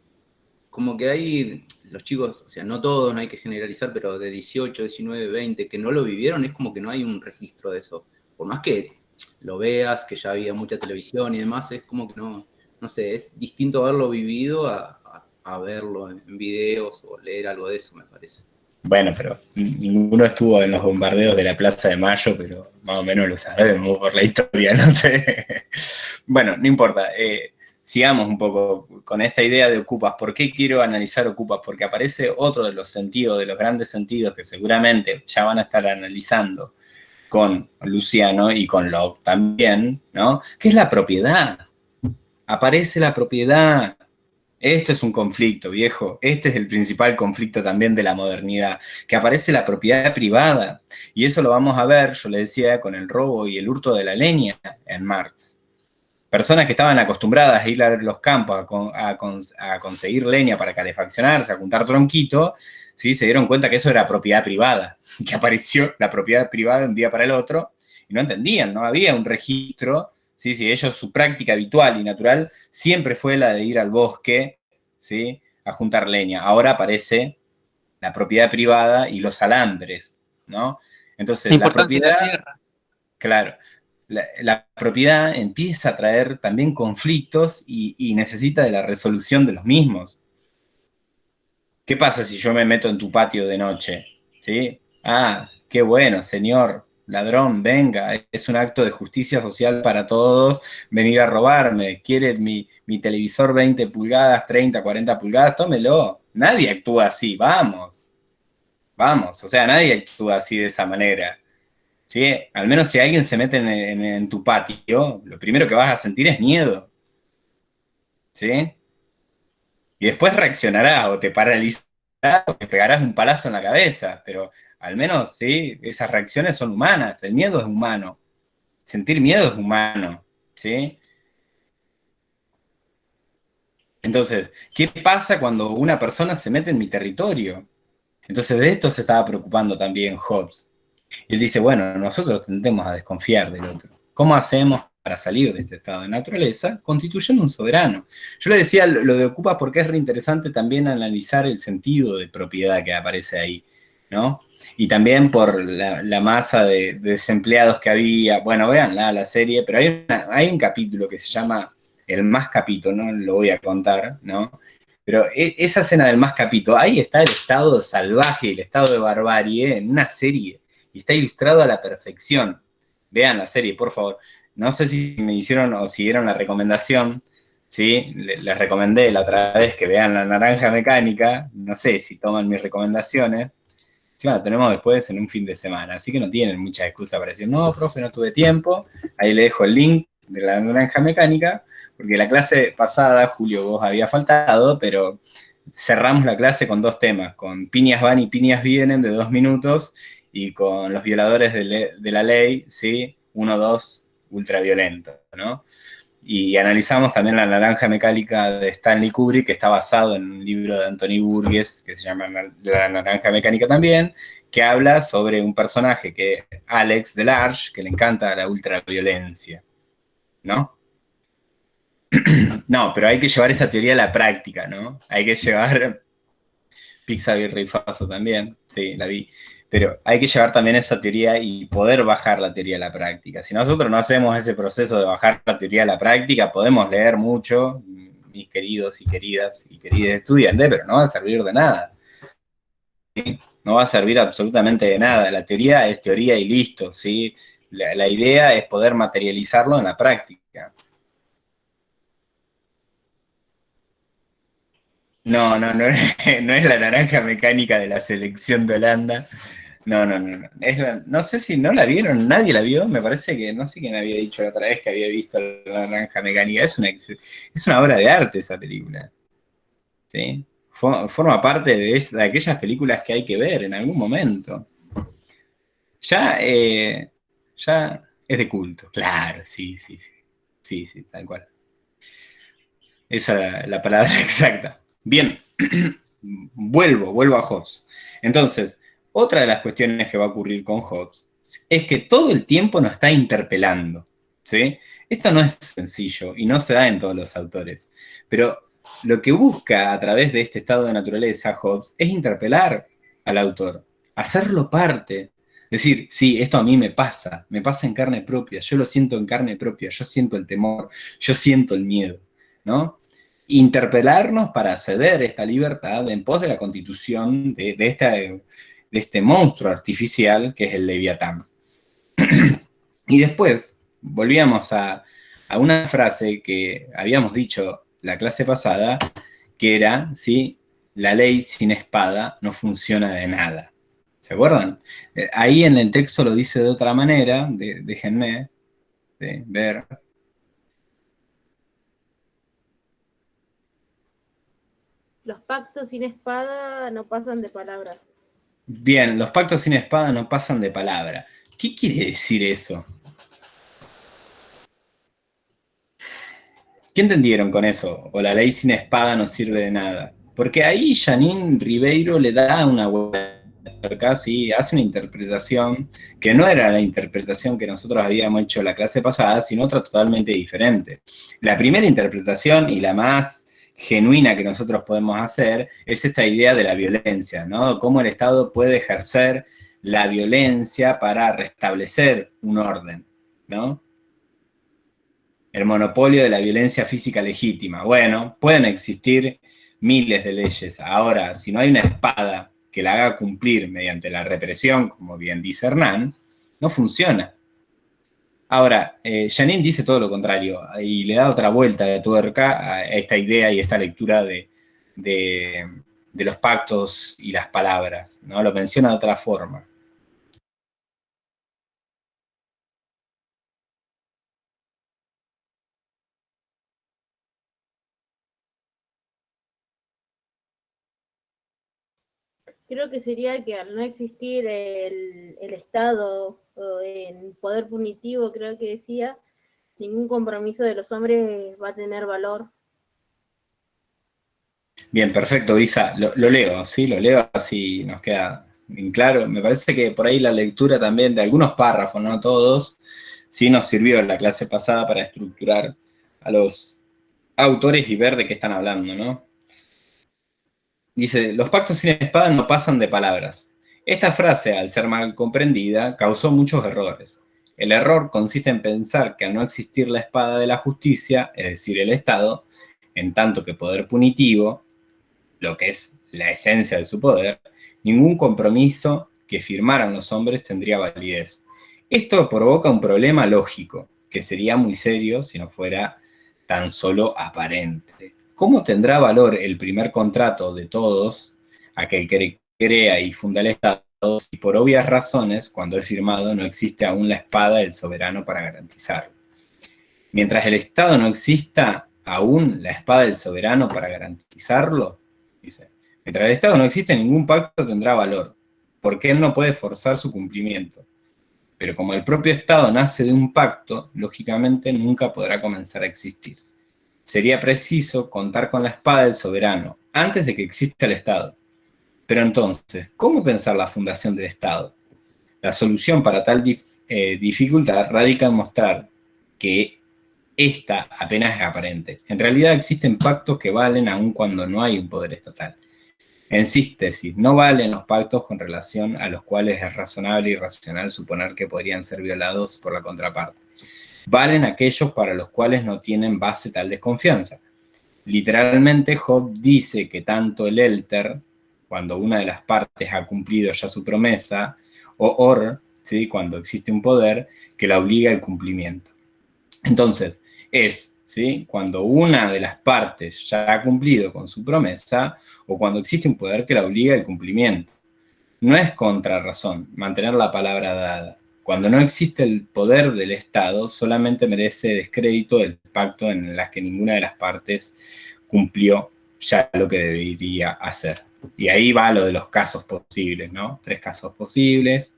como que hay los chicos, o sea, no todos, no hay que generalizar, pero de 18, 19, 20, que no lo vivieron, es como que no hay un registro de eso. Por más que lo veas, que ya había mucha televisión y demás, es como que no sé, es distinto haberlo vivido a verlo en videos o leer algo de eso, me parece. Bueno, pero ninguno estuvo en los bombardeos de la Plaza de Mayo, pero más o menos lo sabemos por la historia, no sé. Bueno, no importa. Sigamos un poco con esta idea de Okupas. ¿Por qué quiero analizar Okupas? Porque aparece otro de los sentidos, de los grandes sentidos que seguramente ya van a estar analizando con Luciano y con Locke también, ¿no? Que es la propiedad. Aparece la propiedad. Este es un conflicto, viejo. Este es el principal conflicto también de la modernidad, que aparece la propiedad privada. Y eso lo vamos a ver, yo le decía, con el robo y el hurto de la leña en Marx. Personas que estaban acostumbradas a ir a los campos a conseguir leña para calefaccionarse, a juntar tronquito, ¿sí? Se dieron cuenta que eso era propiedad privada, que apareció la propiedad privada de un día para el otro, y no entendían, no había un registro, ¿sí? Si ellos, su práctica habitual y natural siempre fue la de ir al bosque, ¿sí? A juntar leña. Ahora aparece la propiedad privada y los alambres, ¿no? Entonces, la propiedad... tierra. Claro. La propiedad empieza a traer también conflictos y necesita de la resolución de los mismos. ¿Qué pasa si yo me meto en tu patio de noche? ¿Sí? Ah, qué bueno, señor ladrón, venga, es un acto de justicia social para todos venir a robarme. ¿Quiere mi televisor 20 pulgadas, 30, 40 pulgadas? Tómelo. Nadie actúa así, vamos. Vamos, o sea, nadie actúa así de esa manera. ¿Sí? Al menos si alguien se mete en tu patio, lo primero que vas a sentir es miedo. ¿Sí? Y después reaccionarás o te paralizarás o te pegarás un palazo en la cabeza, pero al menos, ¿sí? Esas reacciones son humanas, el miedo es humano. Sentir miedo es humano. ¿Sí? Entonces, ¿qué pasa cuando una persona se mete en mi territorio? Entonces de esto se estaba preocupando también Hobbes. Y él dice, bueno, nosotros tendemos a desconfiar del otro. ¿Cómo hacemos para salir de este estado de naturaleza? Constituyendo un soberano. Yo le decía lo de Okupas porque es reinteresante también analizar el sentido de propiedad que aparece ahí, ¿no? Y también por la masa de desempleados que había. Bueno, véanla, la serie, pero hay un capítulo que se llama El Más Capito, no lo voy a contar, ¿no? Pero esa escena del Más Capito, ahí está el estado salvaje, el estado de barbarie en una serie. Y está ilustrado a la perfección. Vean la serie, por favor. No sé si me hicieron o siguieron la recomendación, ¿sí? Les recomendé la otra vez que vean La Naranja Mecánica. No sé si toman mis recomendaciones. Sí, bueno, tenemos después en un fin de semana, así que no tienen mucha excusa para decir, no, profe, no tuve tiempo. Ahí le dejo el link de La Naranja Mecánica, porque la clase pasada, Julio, vos había faltado, pero cerramos la clase con 2 temas, con Piñas van y Piñas vienen de 2 minutos, y con los violadores de la ley, ¿sí? 1, 2, ultraviolento, ¿no? Y analizamos también La Naranja Mecánica de Stanley Kubrick, que está basado en un libro de Anthony Burgess, que se llama La Naranja Mecánica también, que habla sobre un personaje que es Alex Delarge, que le encanta la ultraviolencia, ¿no? No, pero hay que llevar esa teoría a la práctica, ¿no? Hay que llevar... Pizza Birra y Faso también, sí, la vi. Pero hay que llevar también esa teoría y poder bajar la teoría a la práctica. Si nosotros no hacemos ese proceso de bajar la teoría a la práctica, podemos leer mucho, mis queridos y queridas estudiantes, pero no va a servir de nada. ¿Sí? No va a servir absolutamente de nada. La teoría es teoría y listo, ¿sí? La idea es poder materializarlo en la práctica. No, no, no, no es la naranja mecánica de la selección de Holanda. No, no, no, no. No sé si no la vieron, nadie la vio. Me parece que, no sé quién había dicho la otra vez que había visto la naranja mecánica. Es una obra de arte esa película. ¿Sí? Forma parte de aquellas películas que hay que ver en algún momento. Ya es de culto, claro, sí, sí, sí. Sí, sí, tal cual. Esa es la palabra exacta. Bien, vuelvo a Hobbes. Entonces, otra de las cuestiones que va a ocurrir con Hobbes es que todo el tiempo nos está interpelando, ¿sí? Esto no es sencillo y no se da en todos los autores, pero lo que busca a través de este estado de naturaleza Hobbes es interpelar al autor, hacerlo parte, decir, sí, esto a mí me pasa en carne propia, yo lo siento en carne propia, yo siento el temor, yo siento el miedo, ¿no? Interpelarnos para ceder esta libertad en pos de la constitución de este monstruo artificial que es el Leviatán. Y después volvíamos a una frase que habíamos dicho la clase pasada, que era, ¿sí? La ley sin espada no funciona de nada. ¿Se acuerdan? Ahí en el texto lo dice de otra manera, déjenme ver. Los pactos sin espada no pasan de palabras. Bien, los pactos sin espada no pasan de palabra. ¿Qué quiere decir eso? ¿Qué entendieron con eso? O la ley sin espada no sirve de nada. Porque ahí Janine Ribeiro le da una vuelta, casi hace una interpretación que no era la interpretación que nosotros habíamos hecho la clase pasada, sino otra totalmente diferente. La primera interpretación y la más genuina que nosotros podemos hacer es esta idea de la violencia, ¿no? Cómo el Estado puede ejercer la violencia para restablecer un orden, ¿no? El monopolio de la violencia física legítima. Bueno, pueden existir miles de leyes. Ahora, si no hay una espada que la haga cumplir mediante la represión, como bien dice Hernán, no funciona. Ahora, Janine dice todo lo contrario y le da otra vuelta de tuerca a esta idea y esta lectura de los pactos y las palabras, ¿no? Lo menciona de otra forma. Creo que sería que al no existir el Estado o el poder punitivo, creo que decía, ningún compromiso de los hombres va a tener valor. Bien, perfecto, Brisa. Lo leo, ¿sí? Lo leo así nos queda bien claro. Me parece que por ahí la lectura también de algunos párrafos, no todos, sí nos sirvió en la clase pasada para estructurar a los autores y ver de qué están hablando, ¿no? Dice, los pactos sin espada no pasan de palabras. Esta frase, al ser mal comprendida, causó muchos errores. El error consiste en pensar que al no existir la espada de la justicia, es decir, el Estado, en tanto que poder punitivo, lo que es la esencia de su poder, ningún compromiso que firmaran los hombres tendría validez. Esto provoca un problema lógico, que sería muy serio si no fuera tan solo aparente. ¿Cómo tendrá valor el primer contrato de todos, aquel que crea y funda el Estado, si por obvias razones, cuando es firmado, no existe aún la espada del soberano para garantizarlo? Mientras el Estado no exista aún la espada del soberano para garantizarlo, dice, mientras el Estado no existe, ningún pacto tendrá valor, porque él no puede forzar su cumplimiento. Pero como el propio Estado nace de un pacto, lógicamente nunca podrá comenzar a existir. Sería preciso contar con la espada del soberano antes de que exista el Estado. Pero entonces, ¿cómo pensar la fundación del Estado? La solución para tal dificultad radica en mostrar que esta apenas es aparente. En realidad existen pactos que valen aun cuando no hay un poder estatal. En síntesis, no valen los pactos con relación a los cuales es razonable y racional suponer que podrían ser violados por la contraparte. Valen aquellos para los cuales no tienen base tal desconfianza. Literalmente, Hobbes dice que tanto el Elter, cuando una de las partes ha cumplido ya su promesa, o Or, ¿sí? Cuando existe un poder que la obliga al cumplimiento. Entonces, ¿sí? Cuando una de las partes ya ha cumplido con su promesa o cuando existe un poder que la obliga al cumplimiento. No es contrarrazón mantener la palabra dada. Cuando no existe el poder del Estado, solamente merece descrédito el pacto en el que ninguna de las partes cumplió ya lo que debería hacer. Y ahí va lo de los casos posibles, ¿no? 3 casos posibles,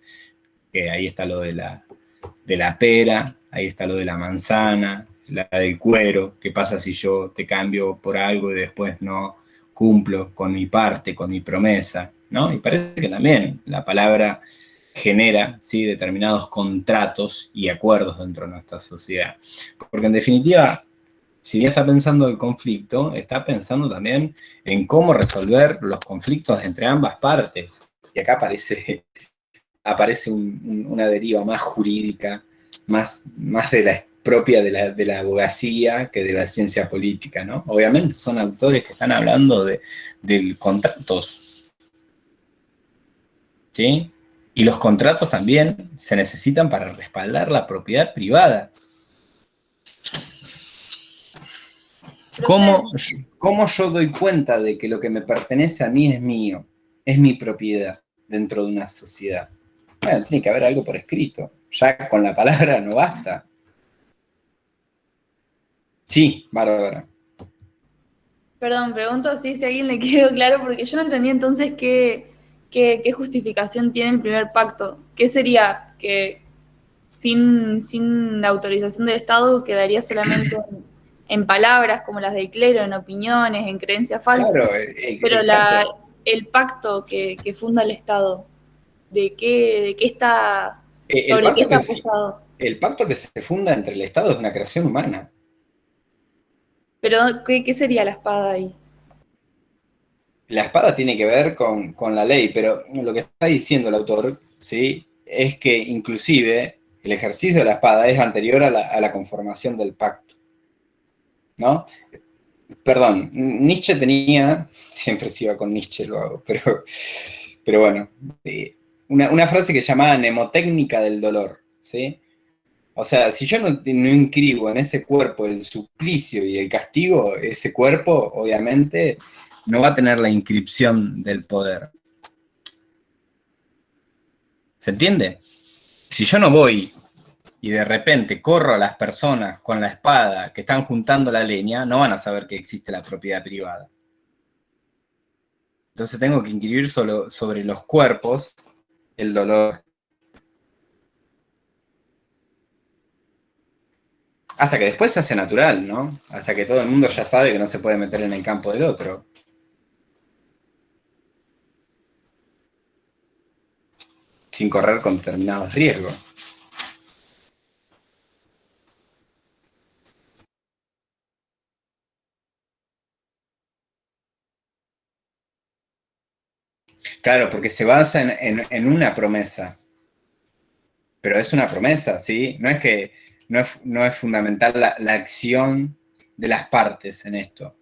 que ahí está lo de la pera, ahí está lo de la manzana, la del cuero, qué pasa si yo te cambio por algo y después no cumplo con mi parte, con mi promesa, ¿no? Y parece que también la palabra genera, ¿sí? Determinados contratos y acuerdos dentro de nuestra sociedad. Porque en definitiva, si bien está pensando el conflicto, está pensando también en cómo resolver los conflictos entre ambas partes. Y acá aparece una deriva más jurídica, más de la propia de la abogacía que de la ciencia política, ¿no? Obviamente son autores que están hablando de contratos, ¿sí? Y los contratos también se necesitan para respaldar la propiedad privada. ¿Cómo yo doy cuenta de que lo que me pertenece a mí es mío, es mi propiedad dentro de una sociedad? Bueno, tiene que haber algo por escrito. Ya con la palabra no basta. Sí, Bárbara. Perdón, pregunto así si a alguien le quedó claro, porque yo no entendí entonces qué justificación tiene el primer pacto. ¿Qué sería? Que sin la autorización del Estado quedaría solamente en palabras como las del clero, en opiniones, en creencias falsas. Claro, pero exacto. el pacto que funda el Estado, ¿de qué está, El sobre qué pacto está apoyado? El pacto que se funda entre el Estado es una creación humana. Pero, ¿qué sería la espada ahí? La espada tiene que ver con la ley, pero lo que está diciendo el autor, ¿sí? Es que inclusive el ejercicio de la espada es anterior a la conformación del pacto, ¿no? Perdón, Nietzsche tenía, siempre se iba con Nietzsche, lo hago, pero bueno, una frase que llamaba mnemotécnica del dolor, ¿sí? O sea, si yo no inscribo en ese cuerpo el suplicio y el castigo, ese cuerpo, obviamente, no va a tener la inscripción del poder. ¿Se entiende? Si yo no voy y de repente corro a las personas con la espada que están juntando la leña, no van a saber que existe la propiedad privada. Entonces tengo que inscribir solo sobre los cuerpos el dolor. Hasta que después se hace natural, ¿no? Hasta que todo el mundo ya sabe que no se puede meter en el campo del otro. Sin correr con determinados riesgos. Claro, porque se basa en una promesa. Pero es una promesa, ¿sí? No es que no es fundamental la acción de las partes en esto.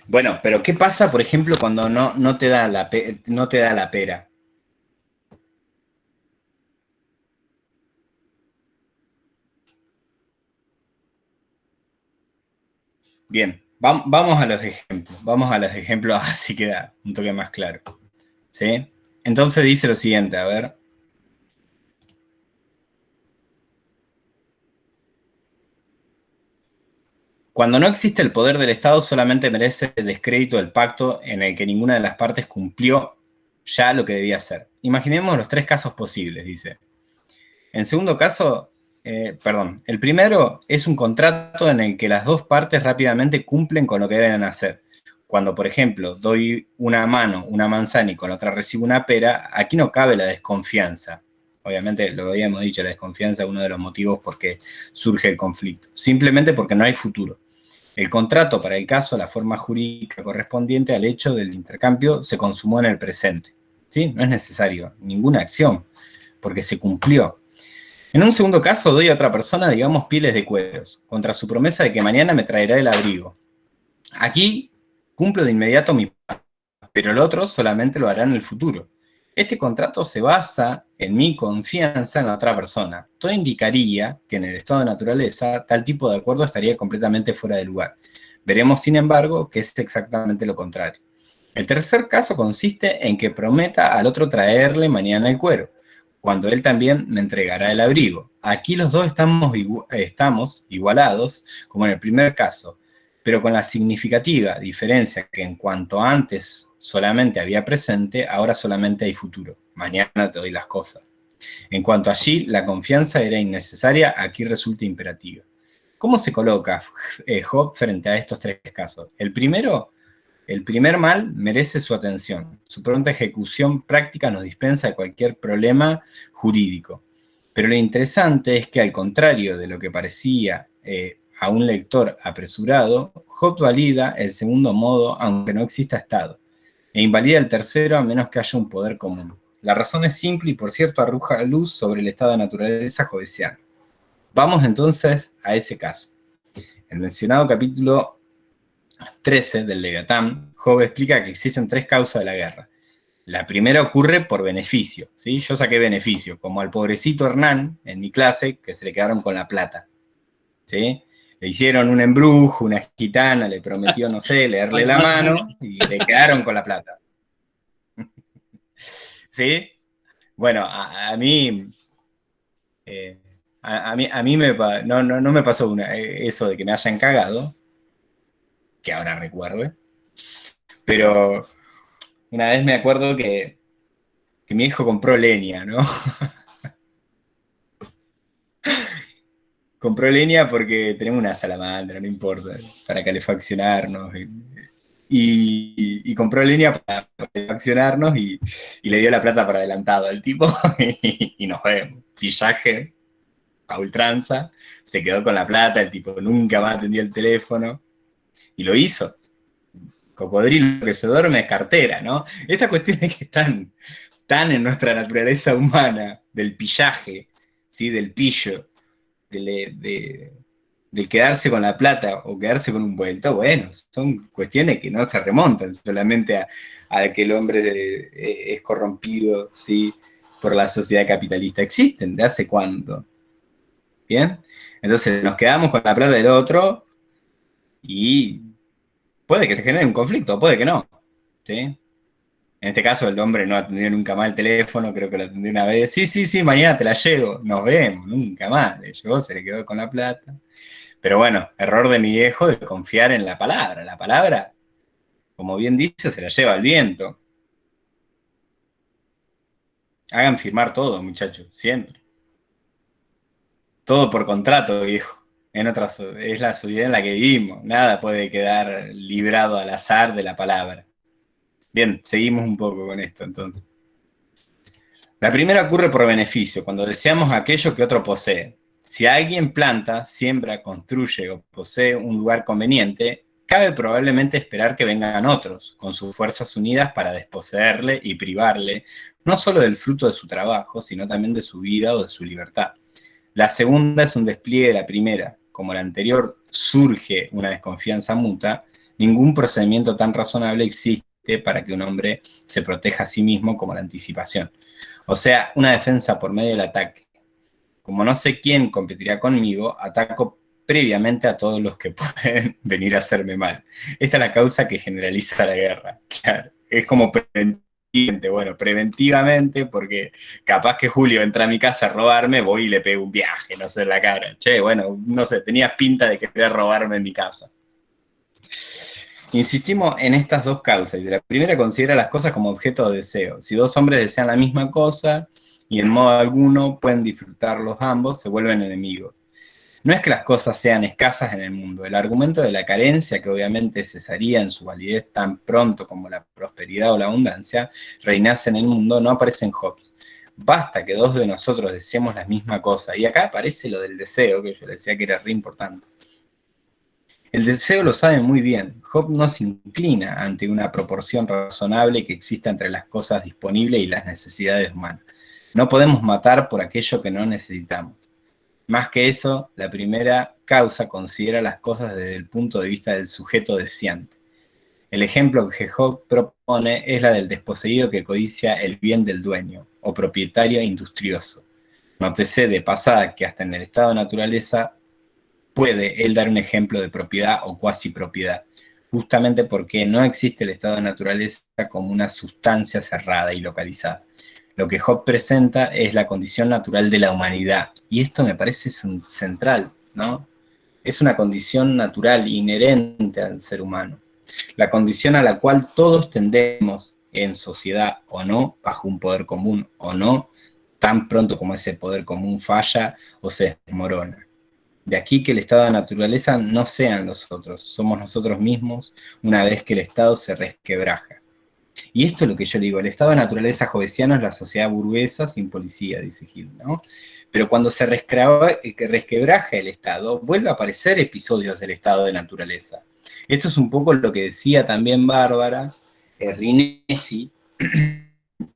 Bueno, pero ¿qué pasa, por ejemplo, cuando no te da la pera? Bien, vamos a los ejemplos. Vamos a los ejemplos, así queda un toque más claro. ¿Sí? Entonces dice lo siguiente, a ver. Cuando no existe el poder del Estado, solamente merece descrédito el pacto en el que ninguna de las partes cumplió ya lo que debía hacer. Imaginemos los 3 casos posibles, dice. En segundo caso, el primero es un contrato en el que las 2 partes rápidamente cumplen con lo que deben hacer. Cuando, por ejemplo, doy una mano, una manzana y con otra recibo una pera, aquí no cabe la desconfianza. Obviamente, lo habíamos dicho, la desconfianza es uno de los motivos por qué surge el conflicto. Simplemente porque no hay futuro. El contrato, para el caso, la forma jurídica correspondiente al hecho del intercambio se consumó en el presente. ¿Sí? No es necesario ninguna acción, porque se cumplió. En un segundo caso, doy a otra persona, digamos, pieles de cueros, contra su promesa de que mañana me traerá el abrigo. Aquí cumplo de inmediato mi parte, pero el otro solamente lo hará en el futuro. Este contrato se basa en mi confianza en la otra persona. Todo indicaría que en el estado de naturaleza tal tipo de acuerdo estaría completamente fuera de lugar. Veremos, sin embargo, que es exactamente lo contrario. El tercer caso consiste en que prometa al otro traerle mañana el cuero, cuando él también me entregará el abrigo. Aquí los dos estamos igualados, como en el primer caso, pero con la significativa diferencia que en cuanto antes solamente había presente, ahora solamente hay futuro. Mañana te doy las cosas. En cuanto allí la confianza era innecesaria, aquí resulta imperativa. ¿Cómo se coloca Job frente a estos tres casos? El primer mal merece su atención. Su pronta ejecución práctica nos dispensa de cualquier problema jurídico. Pero lo interesante es que, al contrario de lo que parecía a un lector apresurado, Job valida el segundo modo aunque no exista estado, e invalida el tercero a menos que haya un poder común. La razón es simple y, por cierto, arroja luz sobre el estado de naturaleza jovesiano. Vamos entonces a ese caso. El mencionado capítulo 13 del Leviatán, Job explica que existen tres causas de la guerra. La primera ocurre por beneficio, ¿sí? Yo saqué beneficio, como al pobrecito Hernán en mi clase, que se le quedaron con la plata, ¿sí? Le hicieron un embrujo, una gitana, le prometió, no sé, leerle la mano, y le quedaron con la plata. ¿Sí? Bueno, a mí no me pasó eso de que me hayan cagado, que ahora recuerde, pero una vez me acuerdo que mi hijo compró leña, ¿no? Compró leña porque tenemos una salamandra, no importa, para calefaccionarnos. Y compró leña para calefaccionarnos y le dio la plata por adelantado al tipo y nos vemos. Pillaje a ultranza, se quedó con la plata, el tipo nunca más atendió el teléfono y lo hizo. Cocodrilo que se duerme es cartera, ¿no? Estas cuestiones que están tan en nuestra naturaleza humana, del pillaje, ¿sí? Del pillo, de quedarse con la plata o quedarse con un vuelto, bueno, son cuestiones que no se remontan solamente a que el hombre es corrompido, ¿sí? Por la sociedad capitalista. Existen, ¿de hace cuánto? ¿Bien? Entonces nos quedamos con la plata del otro y puede que se genere un conflicto, puede que no, ¿sí? En este caso el hombre no atendió nunca más el teléfono, creo que lo atendió una vez. Sí, mañana te la llevo, nos vemos, nunca más. Le llegó, se le quedó con la plata. Pero bueno, error de mi viejo de confiar en la palabra. La palabra, como bien dice, se la lleva el viento. Hagan firmar todo, muchachos, siempre. Todo por contrato, viejo. Es la sociedad en la que vivimos. Nada puede quedar librado al azar de la palabra. Bien, seguimos un poco con esto entonces. La primera ocurre por beneficio, cuando deseamos aquello que otro posee. Si alguien planta, siembra, construye o posee un lugar conveniente, cabe probablemente esperar que vengan otros, con sus fuerzas unidas para desposeerle y privarle, no solo del fruto de su trabajo, sino también de su vida o de su libertad. La segunda es un despliegue de la primera. Como la anterior surge una desconfianza mutua, ningún procedimiento tan razonable existe para que un hombre se proteja a sí mismo como la anticipación. O sea, una defensa por medio del ataque. Como no sé quién competirá conmigo, ataco previamente a todos los que pueden venir a hacerme mal. Esta es la causa que generaliza la guerra. Claro, es como preventivamente, bueno, preventivamente, porque capaz que Julio entra a mi casa a robarme, voy y le pego un viaje, no sé, en la cara. Che, bueno, no sé, tenías pinta de querer robarme en mi casa. Insistimos en estas dos causas. La primera considera las cosas como objeto de deseo. Si dos hombres desean la misma cosa y en modo alguno pueden disfrutarlos ambos, se vuelven enemigos. No es que las cosas sean escasas en el mundo. El argumento de la carencia, que obviamente cesaría en su validez tan pronto como la prosperidad o la abundancia, reinase en el mundo, no aparece en Job. Basta que dos de nosotros deseemos la misma cosa. Y acá aparece lo del deseo, que yo le decía que era re importante. El deseo lo sabe muy bien. Job no se inclina ante una proporción razonable que exista entre las cosas disponibles y las necesidades humanas. No podemos matar por aquello que no necesitamos. Más que eso, la primera causa considera las cosas desde el punto de vista del sujeto deseante. El ejemplo que Hobbes propone es la del desposeído que codicia el bien del dueño, o propietario industrioso. Nótese de pasada que hasta en el estado de naturaleza puede él dar un ejemplo de propiedad o cuasi propiedad, justamente porque no existe el estado de naturaleza como una sustancia cerrada y localizada. Lo que Hobbes presenta es la condición natural de la humanidad, y esto me parece central, ¿no? Es una condición natural, inherente al ser humano, la condición a la cual todos tendemos en sociedad o no, bajo un poder común o no, tan pronto como ese poder común falla o se desmorona. De aquí que el estado de naturaleza no sean los otros, somos nosotros mismos una vez que el estado se resquebraja. Y esto es lo que yo digo, el estado de naturaleza hobbesiano es la sociedad burguesa sin policía, dice Gil, ¿no? Pero cuando se resquebraja el estado, vuelve a aparecer episodios del estado de naturaleza. Esto es un poco lo que decía también Bárbara Rinesi,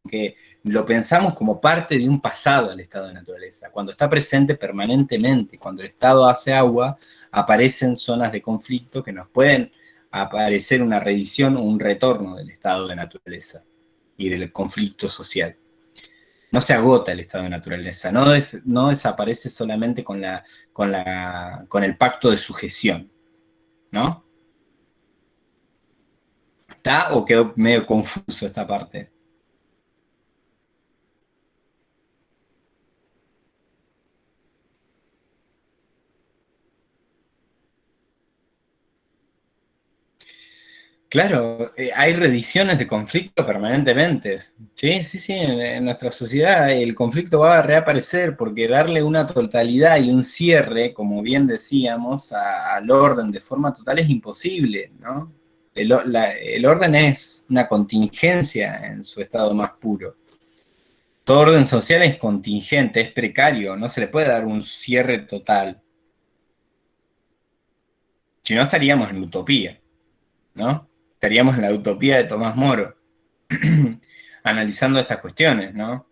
que lo pensamos como parte de un pasado el estado de naturaleza. Cuando está presente permanentemente, cuando el estado hace agua, aparecen zonas de conflicto que nos pueden aparecer una reedición o un retorno del estado de naturaleza y del conflicto social. No se agota el estado de naturaleza, no desaparece solamente con el pacto de sujeción, ¿no? ¿Está o quedó medio confuso esta parte? Claro, hay reediciones de conflicto permanentemente. Sí, en nuestra sociedad el conflicto va a reaparecer porque darle una totalidad y un cierre, como bien decíamos, al orden de forma total es imposible, ¿no? El orden es una contingencia en su estado más puro. Todo orden social es contingente, es precario, no se le puede dar un cierre total. Si no estaríamos en utopía, ¿no? Estaríamos en la utopía de Tomás Moro, analizando estas cuestiones, ¿no?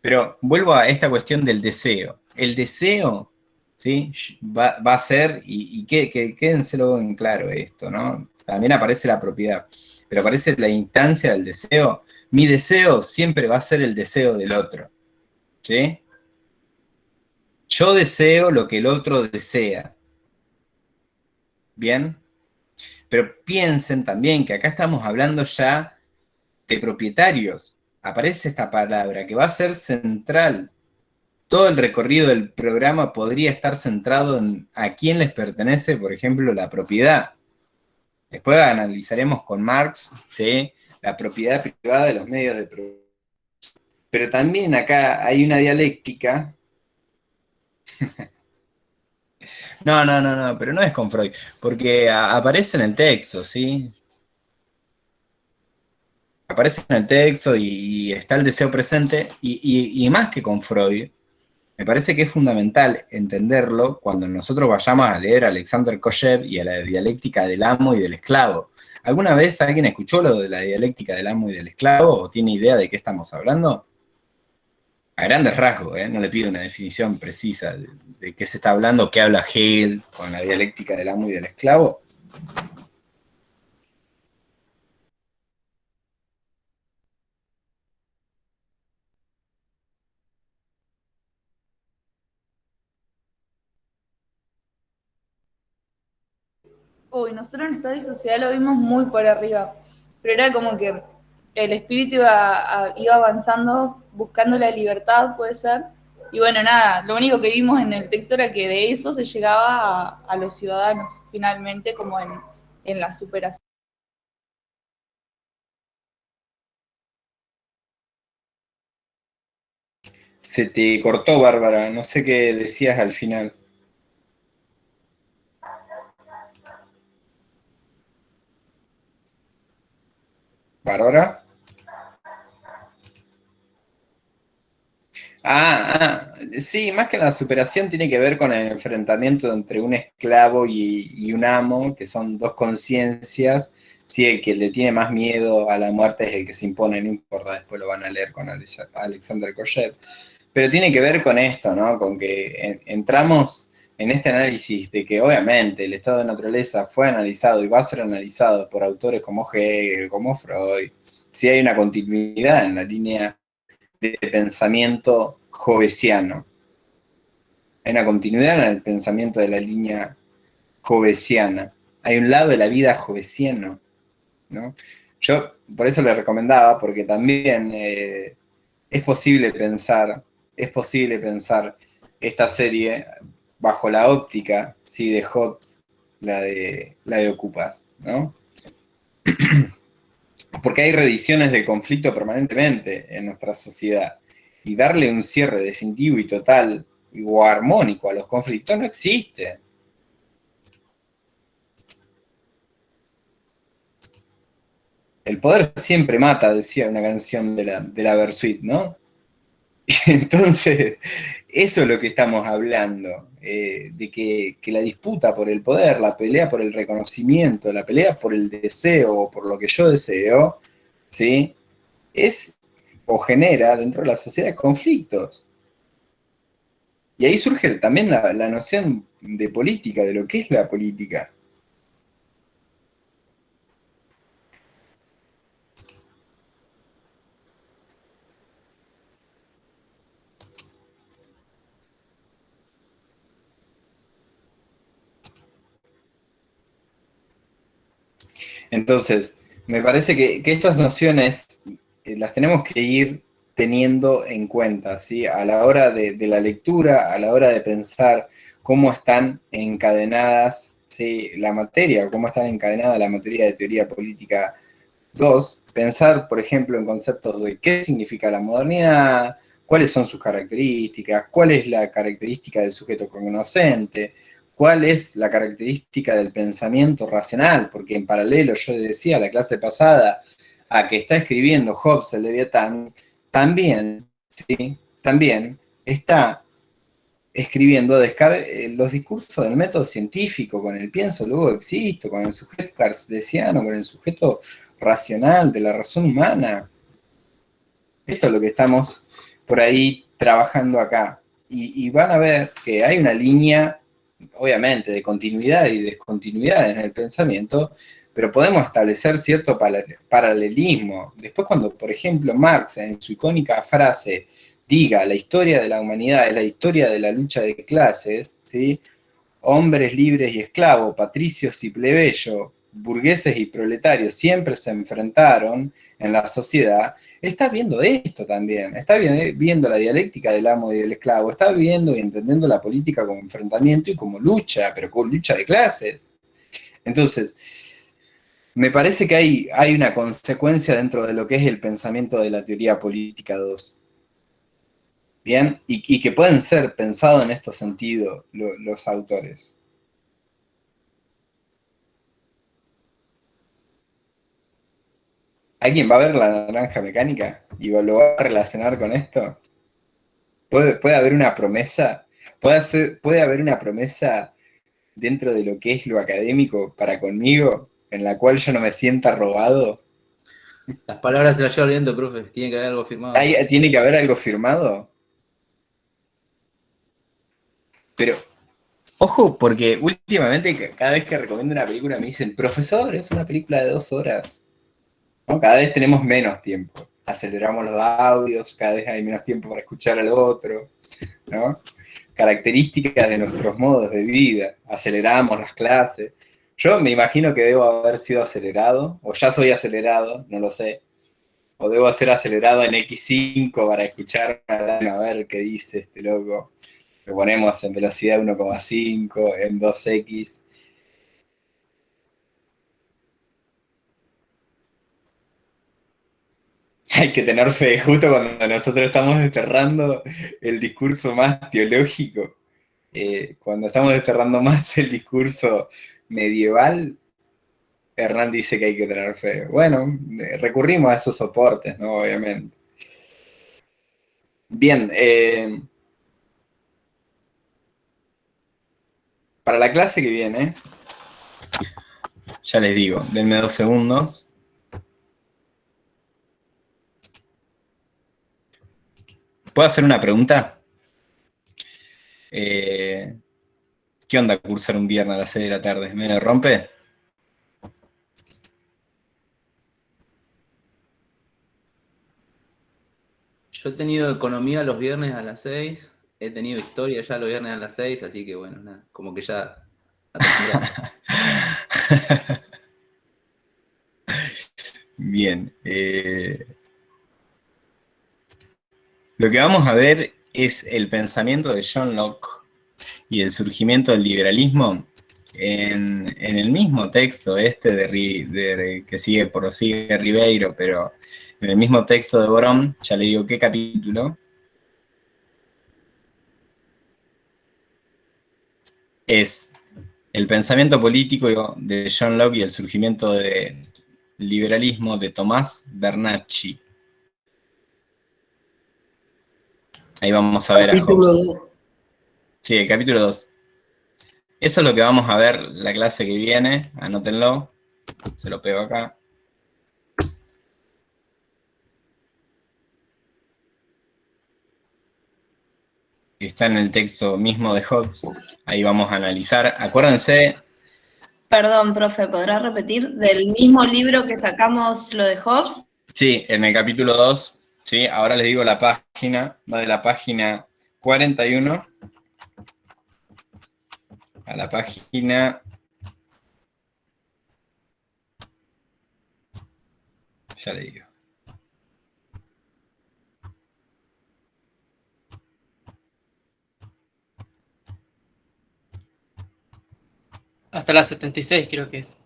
Pero vuelvo a esta cuestión del deseo. El deseo, ¿sí? Va a ser, y quédenselo en claro esto, ¿no? También aparece la propiedad, pero aparece la instancia del deseo. Mi deseo siempre va a ser el deseo del otro, ¿sí? Yo deseo lo que el otro desea. ¿Bien? Pero piensen también que acá estamos hablando ya de propietarios. Aparece esta palabra que va a ser central. Todo el recorrido del programa podría estar centrado en a quién les pertenece, por ejemplo, la propiedad. Después analizaremos con Marx, ¿sí?, la propiedad privada de los medios de producción. Pero también acá hay una dialéctica. No, pero no es con Freud, porque aparece en el texto, ¿sí? Aparece en el texto y está el deseo presente, y más que con Freud, me parece que es fundamental entenderlo cuando nosotros vayamos a leer a Alexander Kojève y a la dialéctica del amo y del esclavo. ¿Alguna vez alguien escuchó lo de la dialéctica del amo y del esclavo o tiene idea de qué estamos hablando? A grandes rasgos, no le pido una definición precisa de qué se está hablando, qué habla Hegel con la dialéctica del amo y del esclavo. Uy, nosotros en Estado y Sociedad lo vimos muy por arriba, pero era como que el espíritu iba avanzando, buscando la libertad, puede ser, y bueno, nada, lo único que vimos en el texto era que de eso se llegaba a los ciudadanos, finalmente, como en la superación. Se te cortó, Bárbara, no sé qué decías al final. ¿Bárbara? Sí, más que la superación tiene que ver con el enfrentamiento entre un esclavo y un amo, que son dos conciencias. Sí, el que le tiene más miedo a la muerte es el que se impone, no importa, después lo van a leer con Alexander Kojève. Pero tiene que ver con esto, ¿no? Con que entramos en este análisis de que obviamente el estado de naturaleza fue analizado y va a ser analizado por autores como Hegel, como Freud, si hay una continuidad en la línea de pensamiento hobbesiano. Hay una continuidad en el pensamiento de la línea hobbesiana. Hay un lado de la vida hobbesiano, ¿no? Yo por eso le recomendaba, porque también es posible pensar esta serie bajo la óptica, sí, de Hobbes, la de Okupas, ¿no? Porque hay reediciones del conflicto permanentemente en nuestra sociedad, y darle un cierre definitivo y total o armónico a los conflictos no existe. El poder siempre mata, decía una canción de la Versuit, ¿no? Entonces, eso es lo que estamos hablando, de que la disputa por el poder, la pelea por el reconocimiento, la pelea por el deseo o por lo que yo deseo, ¿sí? Es o genera dentro de la sociedad conflictos. Y ahí surge también la noción de política, de lo que es la política. Entonces, me parece que estas nociones las tenemos que ir teniendo en cuenta, ¿sí? A la hora de la lectura, a la hora de pensar cómo están encadenadas, ¿sí? La materia, cómo están encadenada la materia de teoría política 2, pensar, por ejemplo, en conceptos de qué significa la modernidad, cuáles son sus características, cuál es la característica del sujeto cognoscente, cuál es la característica del pensamiento racional, porque en paralelo, yo decía la clase pasada, a que está escribiendo Hobbes el Leviatán, también, ¿sí? También está escribiendo los discursos del método científico, con el pienso, luego existo, con el sujeto cartesiano, con el sujeto racional de la razón humana. Esto es lo que estamos por ahí trabajando acá. Y van a ver que hay una línea, obviamente, de continuidad y descontinuidad en el pensamiento, pero podemos establecer cierto paralelismo. Después cuando, por ejemplo, Marx, en su icónica frase, diga, la historia de la humanidad es la historia de la lucha de clases, ¿sí? Hombres libres y esclavos, patricios y plebeyos, burgueses y proletarios siempre se enfrentaron en la sociedad, está viendo esto también, está viendo la dialéctica del amo y del esclavo, está viendo y entendiendo la política como enfrentamiento y como lucha, pero como lucha de clases. Entonces, me parece que hay una consecuencia dentro de lo que es el pensamiento de la teoría política 2. ¿Bien? Y que pueden ser pensados en estos sentidos los autores. ¿Alguien va a ver la naranja mecánica y lo va a relacionar con esto? ¿Puede haber una promesa? ¿Puede haber una promesa dentro de lo que es lo académico para conmigo, en la cual yo no me sienta robado? Las palabras se las lleva el viento, profe. Tiene que haber algo firmado. ¿Tiene que haber algo firmado? Pero, ojo, porque últimamente cada vez que recomiendo una película me dicen, profesor, es una película de 2 horas. ¿No? Cada vez tenemos menos tiempo. Aceleramos los audios, cada vez hay menos tiempo para escuchar al otro, ¿no? Características de nuestros modos de vida. Aceleramos las clases. Yo me imagino que debo haber sido acelerado, o ya soy acelerado, no lo sé. O debo ser acelerado en X5 para escuchar a ver qué dice este loco. Lo ponemos en velocidad 1,5, en 2X. Hay que tener fe, justo cuando nosotros estamos desterrando el discurso más teológico, cuando estamos desterrando más el discurso medieval, Hernán dice que hay que tener fe. Bueno, recurrimos a esos soportes, ¿no? Obviamente. Bien, para la clase que viene, ya les digo, denme 2 segundos. ¿Puedo hacer una pregunta? ¿Qué onda cursar un viernes a las 6 de la tarde? ¿Me rompe? Yo he tenido economía los viernes a las 6, he tenido historia ya los viernes a las 6, así que bueno, nada, como que ya acostumbrado. Bien. Lo que vamos a ver es el pensamiento de John Locke y el surgimiento del liberalismo en el mismo texto que sigue Ribeiro, pero en el mismo texto de Borón, ya le digo qué capítulo, es el pensamiento político de John Locke y el surgimiento del liberalismo de Tomás Bernacchi. Ahí vamos a ver a Hobbes. Sí, el capítulo 2. Eso es lo que vamos a ver la clase que viene, anótenlo, se lo pego acá. Está en el texto mismo de Hobbes, ahí vamos a analizar, acuérdense. Perdón, profe, ¿podrá repetir? ¿Del mismo libro que sacamos lo de Hobbes? Sí, en el capítulo 2, sí, ahora les digo la página, va de la página 41 a la página... Ya le digo. Hasta las 76 creo que es.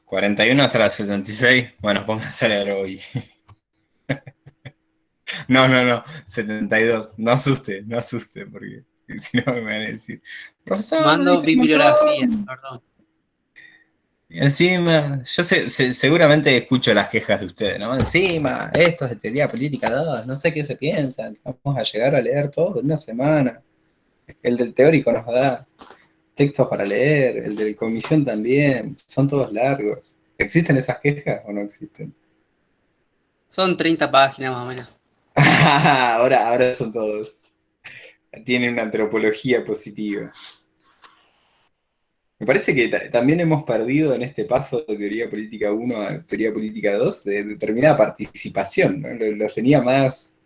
41 hasta las 76. Bueno, pónganse a leer hoy. No, 72. No asuste, porque si no me van a decir. Sumando bibliografía, perdón. Y encima, yo seguramente escucho las quejas de ustedes, ¿no? Encima, esto es de teoría política 2, no sé qué se piensan, vamos a llegar a leer todo en una semana. El del teórico nos da textos para leer, el de comisión también, son todos largos. ¿Existen esas quejas o no existen? Son 30 páginas más o menos. ahora son todos. Tienen una antropología positiva. Me parece que también hemos perdido en este paso de teoría política 1 a teoría política 2 de determinada participación, ¿no? Los tenía más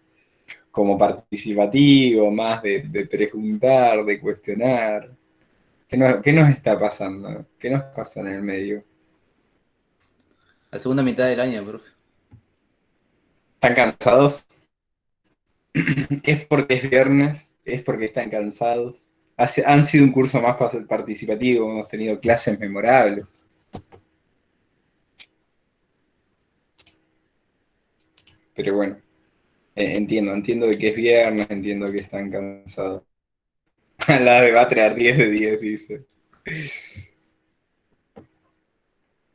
como participativo, más de preguntar, de cuestionar. ¿Qué nos está pasando? ¿Qué nos pasa en el medio? La segunda mitad del año, profe. ¿Están cansados? ¿Es porque es viernes? ¿Es porque están cansados? Han sido un curso más participativo, hemos tenido clases memorables. Pero bueno, entiendo de que es viernes, entiendo que están cansados. La va a traer 10 de 10, dice.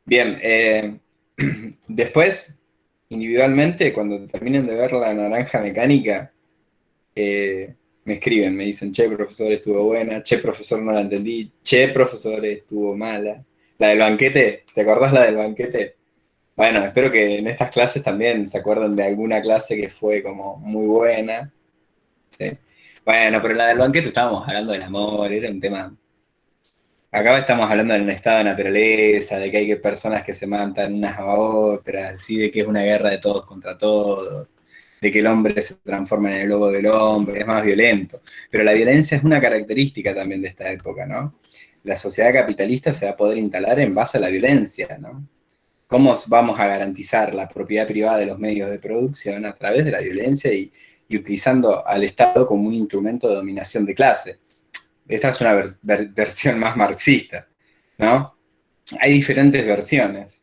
Bien, después, individualmente, cuando terminen de ver La Naranja Mecánica, me escriben, me dicen, che, profesor, estuvo buena, che, profesor, no la entendí, che, profesor, estuvo mala. La del banquete, ¿te acordás la del banquete? Bueno, espero que en estas clases también se acuerden de alguna clase que fue como muy buena. ¿Sí? Bueno, pero la del banquete estábamos hablando del amor, era un tema... Acá estamos hablando de un estado de naturaleza, de que hay personas que se matan unas a otras, ¿sí? De que es una guerra de todos contra todos, de que el hombre se transforma en el lobo del hombre, es más violento. Pero la violencia es una característica también de esta época, ¿no? La sociedad capitalista se va a poder instalar en base a la violencia, ¿no? ¿Cómo vamos a garantizar la propiedad privada de los medios de producción? A través de la violencia y utilizando al Estado como un instrumento de dominación de clase. Esta es una versión más marxista, ¿no? Hay diferentes versiones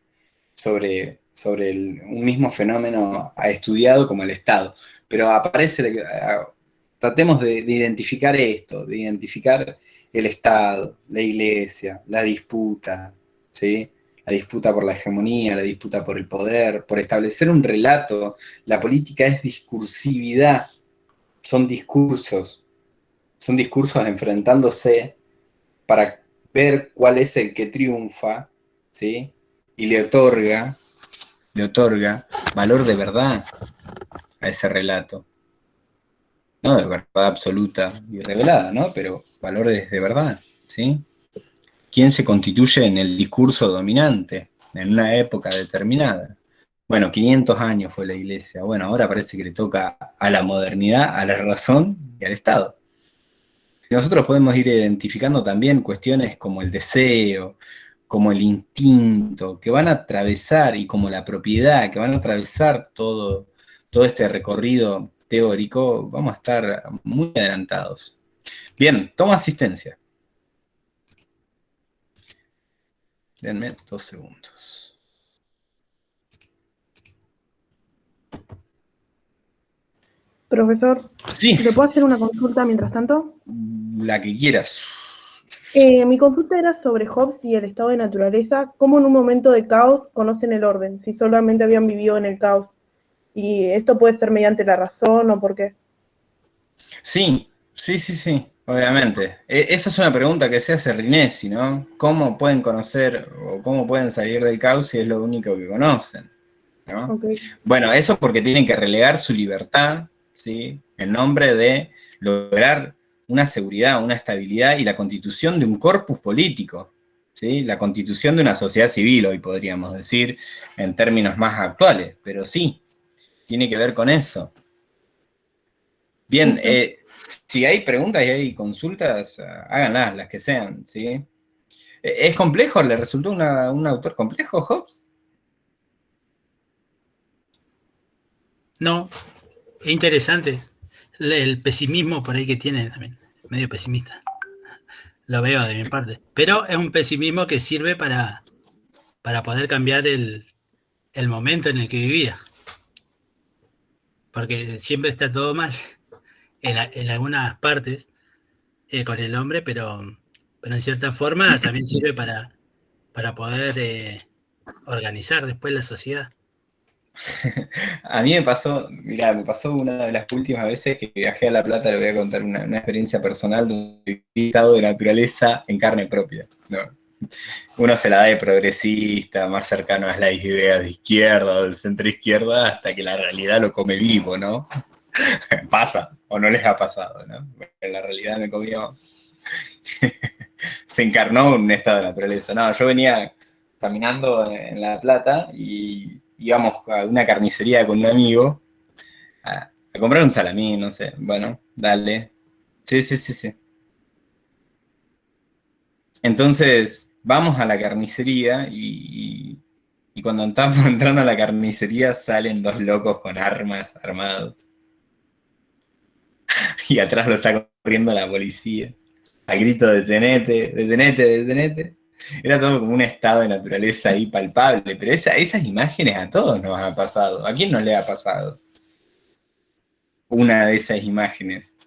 sobre un mismo fenómeno estudiado como el Estado, pero tratemos de identificar esto, de identificar el Estado, la Iglesia, la disputa, ¿sí? La disputa por la hegemonía, la disputa por el poder, por establecer un relato. La política es discursividad, son discursos enfrentándose para ver cuál es el que triunfa, ¿sí? Y le otorga valor de verdad a ese relato. No de verdad absoluta y revelada, ¿no? Pero valores de verdad, ¿sí? quién se constituye en el discurso dominante en una época determinada. Bueno, 500 años fue la iglesia. Bueno, ahora parece que le toca a la modernidad, a la razón y al Estado. Nosotros podemos ir identificando también cuestiones como el deseo, como el instinto, que van a atravesar, y como la propiedad, que van a atravesar todo este recorrido teórico. Vamos a estar muy adelantados. Bien, tomo asistencia. Denme 2 segundos. Profesor, Sí, ¿le puedo hacer una consulta mientras tanto? la que quieras. Mi consulta era sobre Hobbes y el estado de naturaleza, cómo en un momento de caos conocen el orden, si solamente habían vivido en el caos. Y esto puede ser mediante la razón o por qué. Sí, obviamente. Esa es una pregunta que se hace Rinesi, ¿no? ¿Cómo pueden conocer o cómo pueden salir del caos si es lo único que conocen? ¿No? Okay. Bueno, eso porque tienen que relegar su libertad, ¿sí? En nombre de lograr una seguridad, una estabilidad y la constitución de un corpus político, ¿sí? La constitución de una sociedad civil, hoy podríamos decir, en términos más actuales, pero sí, tiene que ver con eso. Bien, si hay preguntas y hay consultas, háganlas, las que sean, ¿sí? ¿Es complejo? ¿Le resultó un autor complejo, Hobbes? No, es interesante. El pesimismo por ahí que tiene también, medio pesimista. Lo veo de mi parte. Pero es un pesimismo que sirve para poder cambiar el momento en el que vivía. Porque siempre está todo mal en algunas partes con el hombre, pero en cierta forma también sirve para poder organizar después la sociedad. A mí me pasó una de las últimas veces que viajé a La Plata. Le voy a contar una experiencia personal donde viví estado de naturaleza en carne propia, ¿no? Uno se la da de progresista, más cercano a las ideas de izquierda o de centro izquierda, hasta que la realidad lo come vivo, ¿no? Pasa, o no les ha pasado, ¿no? En la realidad me comió, se encarnó en un estado de naturaleza. No, yo venía caminando en La Plata y íbamos a una carnicería con un amigo a comprar un salamín, no sé. Bueno, dale. Sí. Entonces, vamos a la carnicería y cuando estamos entrando a la carnicería salen 2 locos con armas, armados. Y atrás lo está corriendo la policía. A grito, detenete, detenete, detenete. Era todo como un estado de naturaleza ahí palpable, pero esas imágenes a todos nos han pasado. ¿A quién no le ha pasado una de esas imágenes?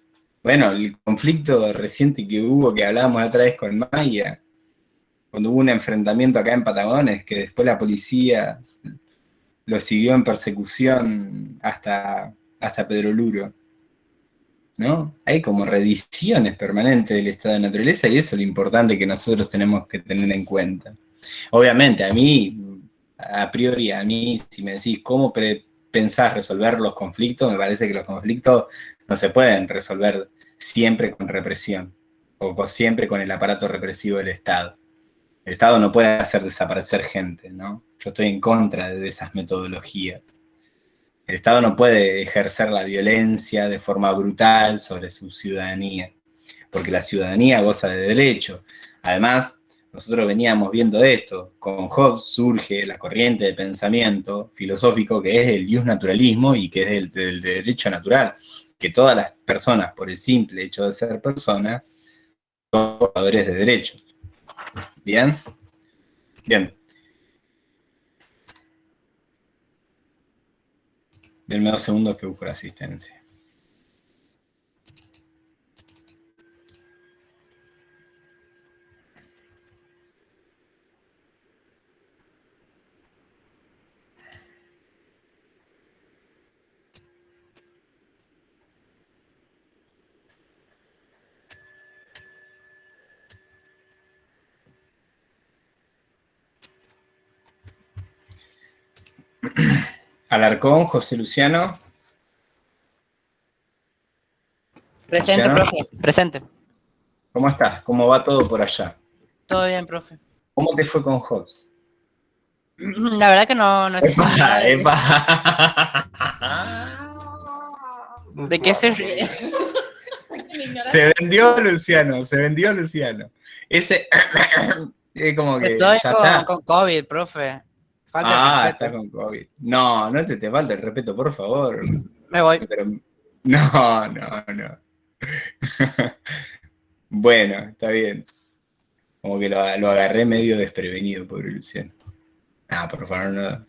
Bueno, el conflicto reciente que hubo, que hablábamos la otra vez con Maya, cuando hubo un enfrentamiento acá en Patagones, que después la policía lo siguió en persecución hasta Pedro Luro, ¿no? Hay como reediciones permanentes del estado de naturaleza, y eso es lo importante que nosotros tenemos que tener en cuenta. Obviamente, a priori, si me decís cómo pensás resolver los conflictos, me parece que los conflictos no se pueden resolver siempre con represión, o siempre con el aparato represivo del Estado. El Estado no puede hacer desaparecer gente, ¿no? Yo estoy en contra de esas metodologías. El Estado no puede ejercer la violencia de forma brutal sobre su ciudadanía, porque la ciudadanía goza de derecho. Además, nosotros veníamos viendo esto. Con Hobbes surge la corriente de pensamiento filosófico que es el justnaturalismo y que es el del derecho natural, que todas las personas, por el simple hecho de ser personas, son portadores de derechos. ¿Bien? Bien. Denme 2 segundos que busco la asistencia. Alarcón, José Luciano. Presente, Luciano. profe, presente. ¿Cómo estás? ¿Cómo va todo por allá? Todo bien, profe. ¿Cómo te fue con Hobbes? La verdad que no estoy nada ¡Epa! ¿De qué se ríe? Se vendió Luciano, se vendió Luciano. Ese es como que Estoy ya está. con COVID, profe. Falta el respeto. Está con COVID. No, no te falta el respeto, por favor. Me voy. Pero, no. Bueno, está bien. Como que lo agarré medio desprevenido, pobre Luciano. Por favor, no.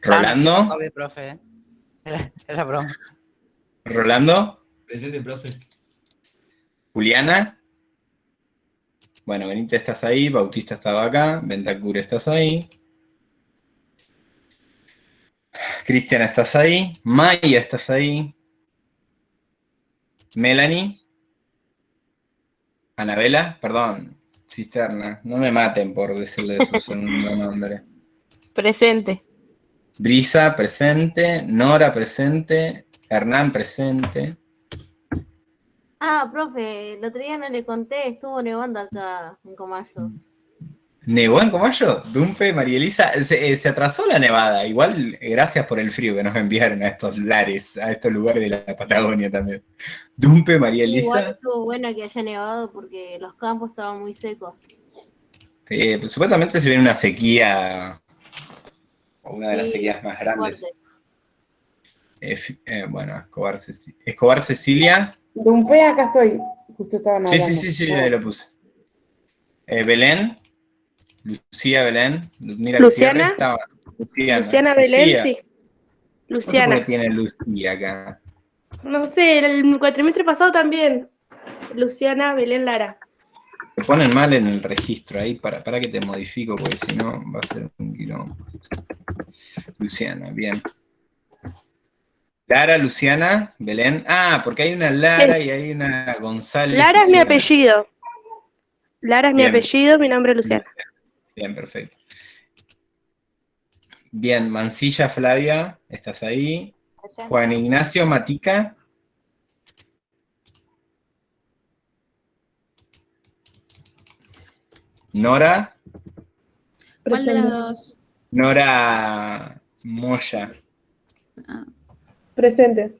¿Rolando? No, estoy con COVID, profe. Era broma. ¿Rolando? Presente, profe. ¿Juliana? Bueno, Benita, estás ahí, Bautista estaba acá, Bentacur estás ahí. Cristian, estás ahí. Maya, estás ahí. Melanie. Anabela, perdón, Cisterna, no me maten por decirle eso, son un buen nombre. Presente. Brisa, presente. Nora, presente. Hernán, presente. Ah, profe, el otro día no le conté, estuvo nevando acá en Comayo. ¿Nevó en Comayo? Dumpe, María Elisa, se atrasó la nevada. Igual, gracias por el frío que nos enviaron a estos lares, a estos lugares de la Patagonia también. Dumpe, María Elisa. Igual estuvo bueno que haya nevado porque los campos estaban muy secos. Pues, supuestamente se viene una sequía, o una de las sequías más grandes. Bueno, Escobar Cecilia. Dumpe, acá estoy. Justo estaban hablando. Sí, ahí lo puse. Belén. Lucía Belén. Mira, Luciana. Estaba. Luciana Belén, Lucía. sí. No sé Luciana. por qué tiene Lucía acá. No sé, el cuatrimestre pasado también. Luciana Belén Lara. Te ponen mal en el registro ahí, para que te modifico, porque si no va a ser un quilombo. Luciana, bien. Lara, Luciana, Belén. Porque hay una Lara y hay una González. Lara es mi Luciana. apellido. Lara es mi Bien. apellido, mi nombre es Luciana. Bien, perfecto. Bien, Mancilla Flavia, estás ahí. Presente. Juan Ignacio Matica. Nora. ¿Cuál de las dos? Nora Moya. Presente.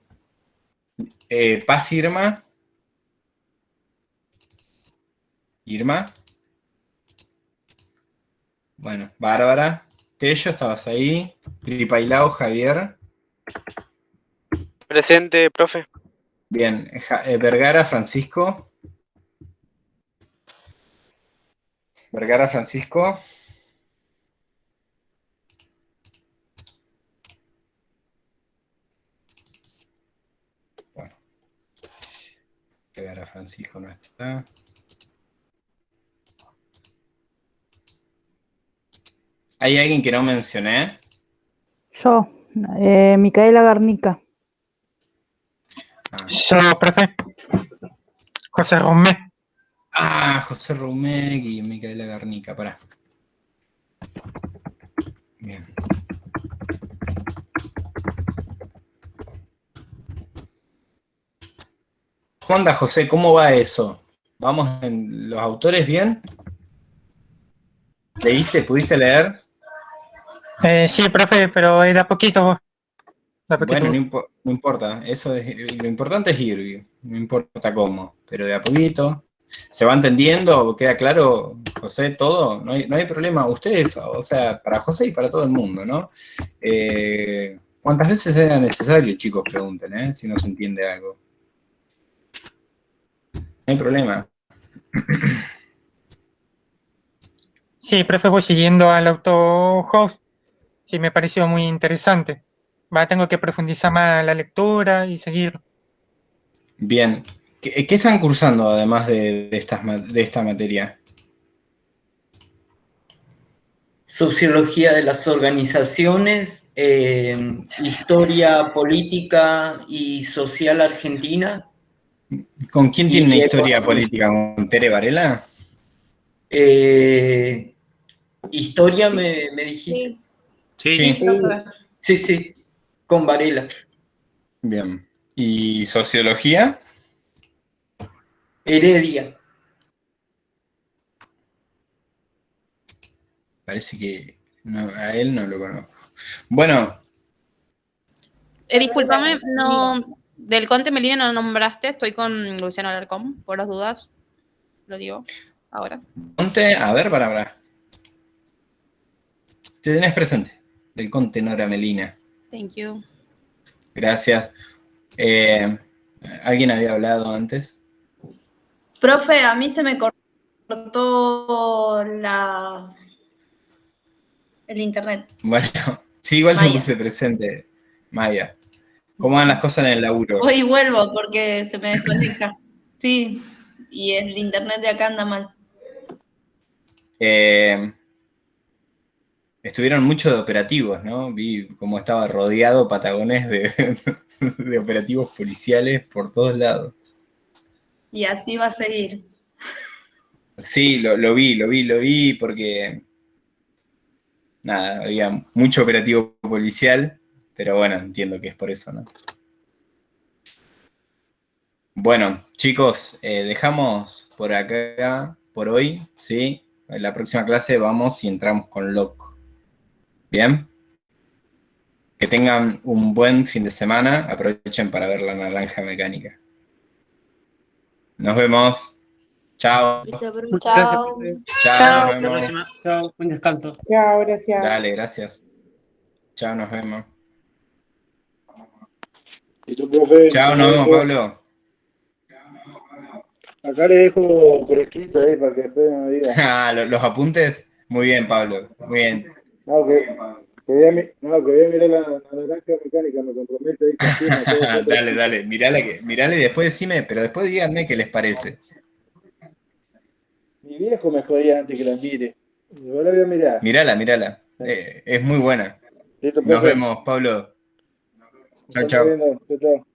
Paz Irma. Irma. Bueno, Bárbara. Tello, estabas ahí. Gripailao, Javier. Presente, profe. Bien, Vergara, Francisco. Vergara, Francisco. Bueno. Vergara, Francisco no está. ¿Hay alguien que no mencioné? Yo, Micaela Garnica. Yo, profe. José Romé. José Rumegui y Micaela Garnica, pará. Bien. ¿Cómo anda, José? ¿Cómo va eso? ¿Vamos en los autores bien? ¿Leíste? ¿Pudiste leer? Sí, profe, pero de a poquito. De a poquito. Bueno, no importa. Eso lo importante es ir, no importa cómo, pero de a poquito. ¿Se va entendiendo? ¿Queda claro, José, todo? No hay problema. Ustedes, o sea, para José y para todo el mundo, ¿no? ¿Cuántas veces sea necesario, chicos? Pregunten, si no se entiende algo. No hay problema. Sí, profe, voy siguiendo al autor Hobbes. Sí, me pareció muy interesante. Tengo que profundizar más la lectura y seguir. Bien. ¿Qué están cursando además de esta materia? Sociología de las organizaciones, historia política y social argentina. ¿Con quién tiene una Y historia economía. política? ¿Con Tere Varela? Historia me dijiste. Sí. Sí, con Varela. Bien. ¿Y sociología? Heredia. parece que a él no lo conozco. Bueno. Discúlpame, no, del Conte Melina no nombraste, estoy con Luciano Alarcón, por las dudas, lo digo ahora. Conte, a ver, para. Te tenés presente, del Conte Nora Melina. Thank you. Gracias. ¿Alguien había hablado antes? Profe, a mí se me cortó el internet. Bueno, sí, igual te Maya. puse presente, Maya. ¿Cómo van las cosas en el laburo? Hoy vuelvo porque se me desconecta. Sí, y el internet de acá anda mal. Estuvieron muchos de operativos, ¿no? Vi cómo estaba rodeado Patagones de operativos policiales por todos lados. Y así va a seguir. Sí, lo vi porque, nada, había mucho operativo policial, pero bueno, entiendo que es por eso, ¿no? Bueno, chicos, dejamos por acá, por hoy, ¿sí? En la próxima clase vamos y entramos con Locke. ¿Bien? Que tengan un buen fin de semana. Aprovechen para ver La Naranja Mecánica. Nos vemos. Chao. Muchas gracias, profe. Chao, nos vemos. Chao, buen descanso. Chao, gracias. Dale, gracias. Chao, nos vemos. Listo, profe. Chao, nos vemos, Pablo. Acá le dejo por escrito ahí para que después me diga. Ah, los apuntes. Muy bien, Pablo. Muy bien. No, que voy a mirar la naranja mecánica, me comprometo ahí con Dale, mirala y después decime, pero después díganme qué les parece. Mi viejo me jodía antes que la mire. Ahora voy a mirar. Mirala. Es muy buena. Listo, Nos profe. vemos, Pablo. Chao, Nos chao. estamos viendo. Chao.